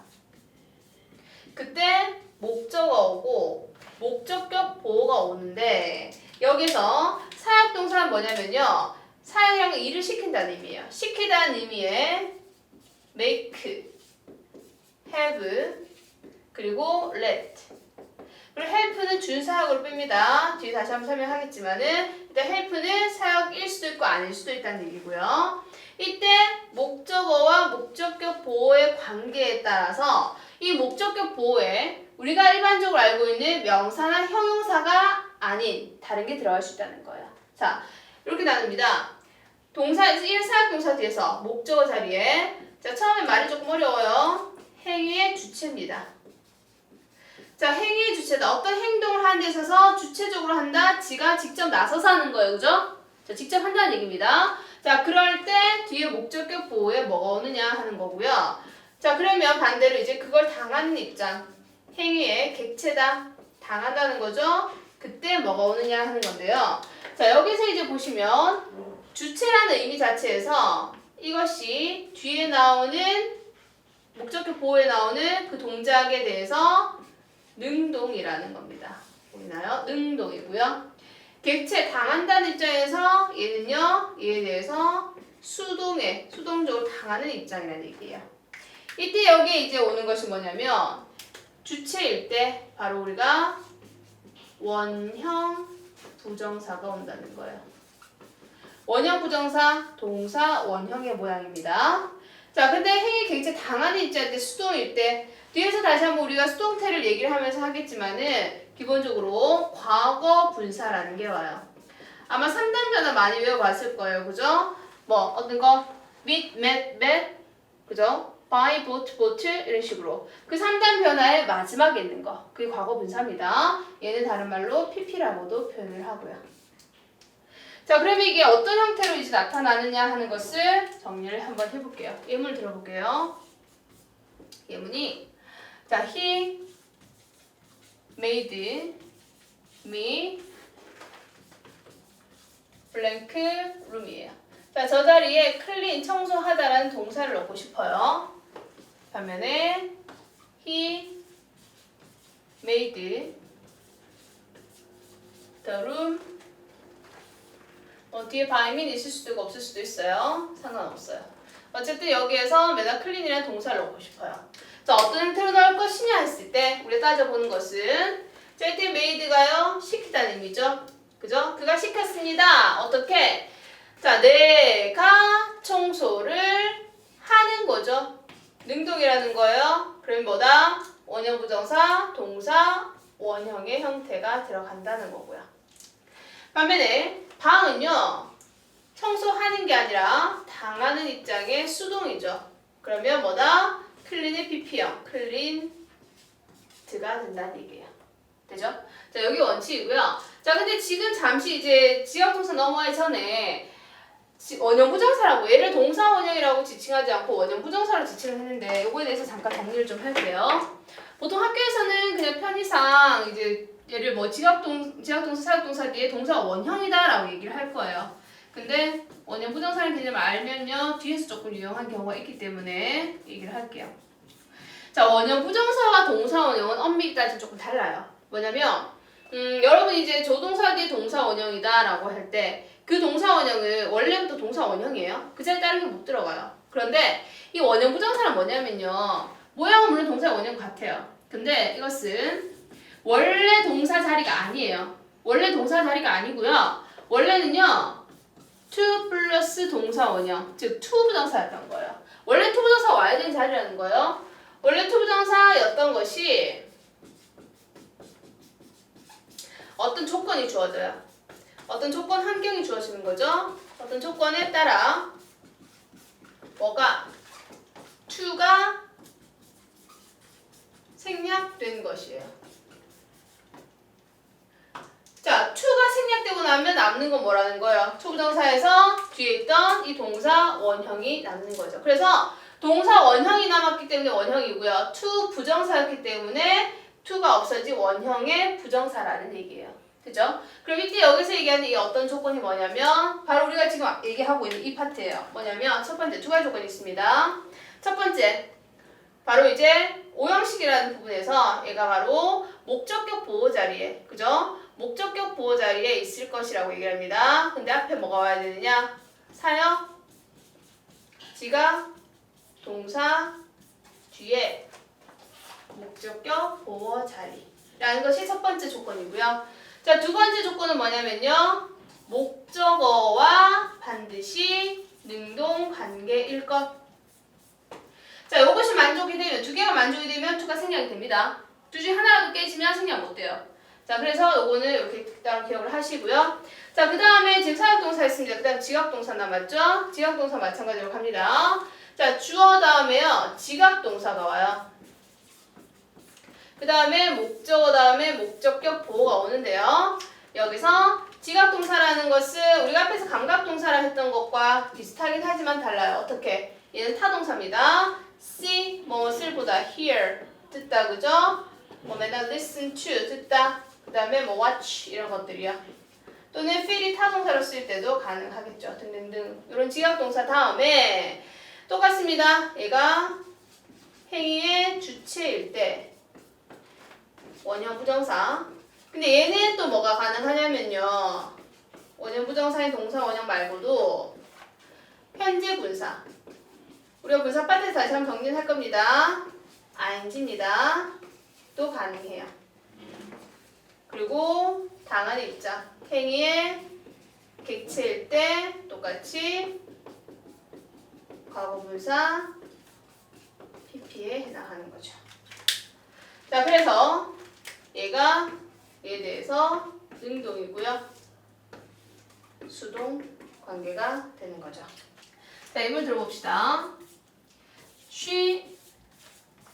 그때 목적어가 오고 목적격 보어가 오는데 여기서 사역 동사는 뭐냐면요. 사역이란 일을 시킨다는 의미예요. 시키다는 의미의 make, have, 그리고 let. 그리고 help는 준사역으로 뺍니다. 뒤에 다시 한번 설명하겠지만은 일단 help는 사역일 수도 있고 아닐 수도 있다는 얘기고요. 이때 목적어와 목적격 보어의 관계에 따라서 이 목적격 보어에 우리가 일반적으로 알고 있는 명사나 형용사가 아닌 다른 게 들어갈 수 있다는 거예요. 자, 이렇게 나눕니다. 동사에서 1사역 동사 뒤에서 목적어 자리에 자, 처음에 말이 조금 어려워요. 행위의 주체입니다. 자, 행위의 주체다. 어떤 행동을 하는 데 있어서 주체적으로 한다. 지가 직접 나서서 하는 거예요. 그죠? 자, 직접 한다는 얘기입니다. 자, 그럴 때 뒤에 목적격 보호에 뭐가 오느냐 하는 거고요. 자, 그러면 반대로 이제 그걸 당하는 입장. 행위의 객체다. 당한다는 거죠. 그때 뭐가 오느냐 하는 건데요. 자, 여기서 이제 보시면 주체라는 의미 자체에서 이것이 뒤에 나오는 목적격 보호에 나오는 그 동작에 대해서 능동이라는 겁니다. 보이나요? 능동이고요. 객체 당한다는 입장에서 얘는요. 얘에 대해서 수동적으로 당하는 입장이라는 얘기예요. 이때 여기에 이제 오는 것이 뭐냐면 주체일 때 바로 우리가 원형 부정사가 온다는 거예요. 원형 부정사, 동사, 원형의 모양입니다. 자, 근데 행위 객체 당하는 입장일 때 수동일 때 뒤에서 다시 한번 우리가 수동태를 얘기를 하면서 하겠지만은 기본적으로 과거 분사라는 게 와요. 아마 3단 변화 많이 외워봤을 거예요. 그죠? 뭐 어떤 거 meet, met, 그죠? buy, bought 이런 식으로 그 3단 변화의 마지막에 있는 거 그게 과거 분사입니다. 얘는 다른 말로 pp라고도 표현을 하고요. 자, 그러면 이게 어떤 형태로 이제 나타나느냐 하는 것을 정리를 한번 해볼게요. 예문을 들어볼게요. 예문이 자, he made me blank room이에요. 자, 저 자리에 clean, 청소하다라는 동사를 넣고 싶어요. 반면에 he made the room 뒤에 byme는 있을 수도 있고 없을 수도 있어요. 상관없어요. 어쨌든 여기에서 매달 clean이라는 동사를 넣고 싶어요. 자, 어떤 형태로 넣을 것이냐 했을 때 우리가 따져보는 것은 자, 이때 made가요. 시키다는 의미죠. 그죠? 그가 시켰습니다. 어떻게? 자, 내가 청소를 하는 거죠. 능동이라는 거예요. 그러면 뭐다? 원형 부정사, 동사, 원형의 형태가 들어간다는 거고요. 반면에 방은요. 청소하는 게 아니라 당하는 입장의 수동이죠. 그러면 뭐다? 클린의 pp형, 클린트가 된다는 얘기예요. 되죠? 자, 여기 원칙이고요. 자, 근데 지금 잠시 이제 지역동사 넘어가기 전에 원형 부정사라고 얘를 동사 원형이라고 지칭하지 않고 원형 부정사로 지칭을 했는데 이거에 대해서 잠깐 정리를 좀 할게요. 보통 학교에서는 그냥 편의상 이제 얘를 뭐 지역동사, 사역동사 뒤에 동사가 원형이다라고 얘기를 할 거예요. 근데 원형 부정사라는 개념을 알면요 뒤에서 조금 유용한 경우가 있기 때문에 얘기를 할게요. 자, 원형 부정사와 동사 원형은 엄밀히 따지면 조금 달라요. 뭐냐면 여러분이 이제 조동사 뒤에 동사 원형이다라고 할 때 그 동사 원형은 원래부터 동사 원형이에요. 그 자리에 다른 게 못 들어가요. 그런데 이 원형 부정사는 뭐냐면요. 모양은 물론 동사의 원형 같아요. 근데 이것은 원래 동사 자리가 아니에요. 원래 동사 자리가 아니고요. 원래는요. to 플러스 동사 원형, 즉 to 부정사였던 거예요. 원래 to 부정사 와야 되는 자리라는 거예요. 원래 to 부정사였던 것이 어떤 조건이 주어져요. 어떤 조건 환경이 주어지는 거죠. 어떤 조건에 따라 뭐가 to가 생략된 것이에요. 자, to가 생략되고 나면 남는 건 뭐라는 거예요? to 부정사에서 뒤에 있던 이 동사 원형이 남는 거죠. 그래서 동사 원형이 남았기 때문에 원형이고요. to 부정사였기 때문에 to가 없어진 원형의 부정사라는 얘기예요. 그죠? 그럼 이때 여기서 얘기하는 이 어떤 조건이 뭐냐면 바로 우리가 지금 얘기하고 있는 이 파트예요. 뭐냐면 첫 번째 두 가지 조건이 있습니다. 첫 번째 바로 이제 오형식이라는 부분에서 얘가 바로 목적격 보호 자리에, 그죠? 목적격 보호 자리에 있을 것이라고 얘기를 합니다. 근데 앞에 뭐가 와야 되느냐? 사역, 지각, 동사, 뒤에 목적격 보호 자리라는 것이 첫 번째 조건이고요. 자, 두 번째 조건은 뭐냐면요. 목적어와 반드시 능동 관계일 것. 자, 이것이 만족이 되면, 두 개가 만족이 되면 to가 생략이 됩니다. 둘 중에 하나라도 깨지면 생략 못 돼요. 자, 그래서 요거는 이렇게 따로 기억을 하시고요. 자, 그 다음에 지금 사역동사 있습니다. 그 다음 지각동사 남았죠? 지각동사 마찬가지로 갑니다. 자, 주어 다음에요. 지각동사가 와요. 그 다음에 목적어 다음에 목적격 보호가 오는데요. 여기서 지각동사라는 것은 우리가 앞에서 감각동사라 했던 것과 비슷하긴 하지만 달라요. 어떻게? 얘는 타동사입니다. see, 무엇을 보다, hear, 듣다, 그죠? 뭐 맨날 listen to, 듣다. 그 다음에 뭐 watch 이런 것들이요. 또는 feel이 타동사로 쓸 때도 가능하겠죠. 등등등. 이런 지각동사 다음에 똑같습니다. 얘가 행위의 주체일 때 원형 부정사. 근데 얘는 또 뭐가 가능하냐면요. 원형 부정사인 동사 원형 말고도 현재 분사. 우리가 분사 파트에서 다시 한번 정리를 할 겁니다. ing입니다. 또 가능해요. 그리고 당한 입장. 행위의 객체일 때 똑같이 과거분사 PP에 해당하는 거죠. 자, 그래서 얘가 얘에 대해서 능동이고요. 수동 관계가 되는 거죠. 자, 예문 들어봅시다. She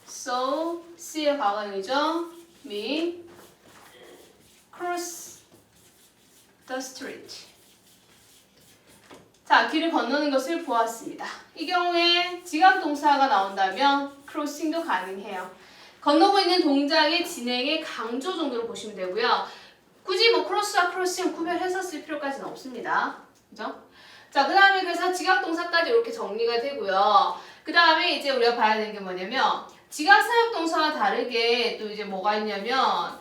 saw, see의 과거형이죠. me cross the street. 자, 길을 건너는 것을 보았습니다. 이 경우에 지각동사가 나온다면 crossing도 가능해요. 건너고 있는 동작의 진행의 강조 정도로 보시면 되고요. 굳이 뭐 크로스와 크로싱 구별해서 쓸 필요까지는 없습니다. 그죠? 자, 그 다음에 그래서 지각동사까지 이렇게 정리가 되고요. 그 다음에 이제 우리가 봐야 되는 게 뭐냐면 지각사역동사와 다르게 또 이제 뭐가 있냐면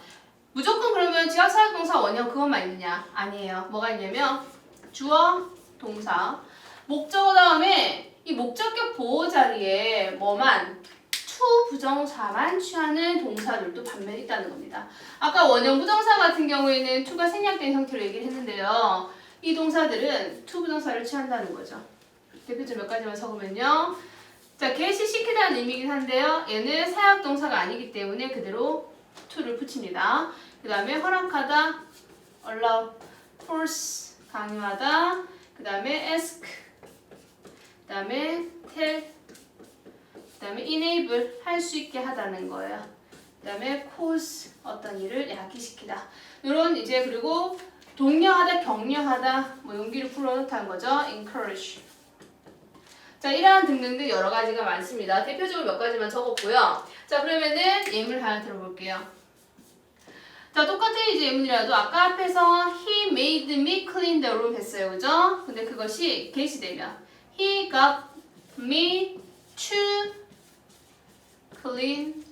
무조건 그러면 지각사역동사 원형 그것만 있느냐? 아니에요. 뭐가 있냐면 주어, 동사, 목적어 다음에 이 목적격 보호 자리에 뭐만 to 부정사만 취하는 동사들도 반면에 있다는 겁니다. 아까 원형 부정사 같은 경우에는 to가 생략된 형태로 얘기를 했는데요. 이 동사들은 to 부정사를 취한다는 거죠. 대표적 몇 가지만 적으면요. 자, 개시시키다는 의미이긴 한데요. 얘는 사역 동사가 아니기 때문에 그대로 to를 붙입니다. 그 다음에 허락하다, allow, force, 강요하다, 그 다음에 ask, 그 다음에 tell, 그 다음에 enable, 할 수 있게 하다는 거예요. 그 다음에 cause, 어떤 일을 야기시키다. 이런 이제 그리고 독려하다, 격려하다, 뭐 용기를 불어넣다는 거죠. encourage. 자, 이러한 등등등 여러 가지가 많습니다. 대표적으로 몇 가지만 적었고요. 자, 그러면은 예문을 하나 들어볼게요. 자, 똑같은 이제 예문이라도 아까 앞에서 he made me clean the room 했어요. 그죠? 근데 그것이 게시되면 he got me to clean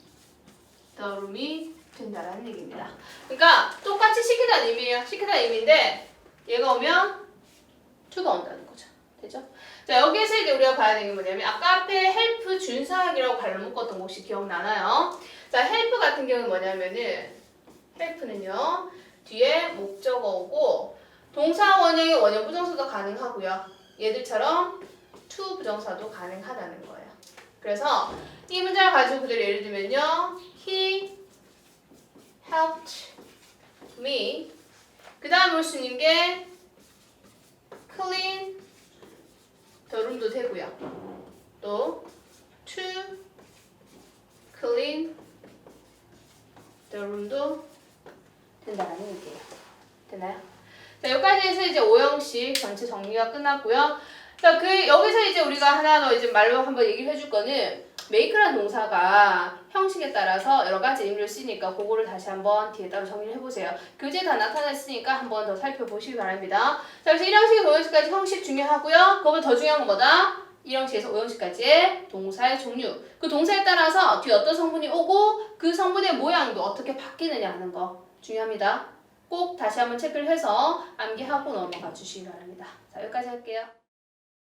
the room이 된다라는 얘기입니다. 그러니까 똑같이 시키다는 의미예요. 시키다는 의미인데 얘가 오면 to가 온다는 거죠. 되죠? 자, 여기에서 이제 우리가 봐야 되는 게 뭐냐면 아까 앞에 help 준사역이라고 발로 묶었던 거 혹시 기억나나요? 자, help 같은 경우는 뭐냐면은 help는요. 뒤에 목적어 오고 동사 원형의 원형 부정사도 가능하고요. 얘들처럼 to 부정사도 가능하다는 거예요. 그래서 이 문장을 가지고 그대로 예를 들면요. He helped me. 그 다음에 올 수 있는 게 clean the room도 되고요. 또 to clean the room도 된다는 얘기예요. 되나요? 자, 여기까지 해서 이제 5형식 전체 정리가 끝났고요. 자, 여기서 이제 우리가 하나 더 이제 말로 한번 얘기를 해줄 거는 make라는 동사가 형식에 따라서 여러 가지 의미를 쓰니까 그거를 다시 한번 뒤에 따로 정리를 해보세요. 교재에 다 나타났으니까 한번 더 살펴보시기 바랍니다. 자, 그래서 1형식에서 5형식까지 형식 중요하고요. 그거보다 더 중요한 건 뭐다? 1형식에서 5형식까지의 동사의 종류. 그 동사에 따라서 뒤에 어떤 성분이 오고 그 성분의 모양도 어떻게 바뀌느냐 하는 거 중요합니다. 꼭 다시 한번 체크를 해서 암기하고 넘어가 주시기 바랍니다. 자, 여기까지 할게요.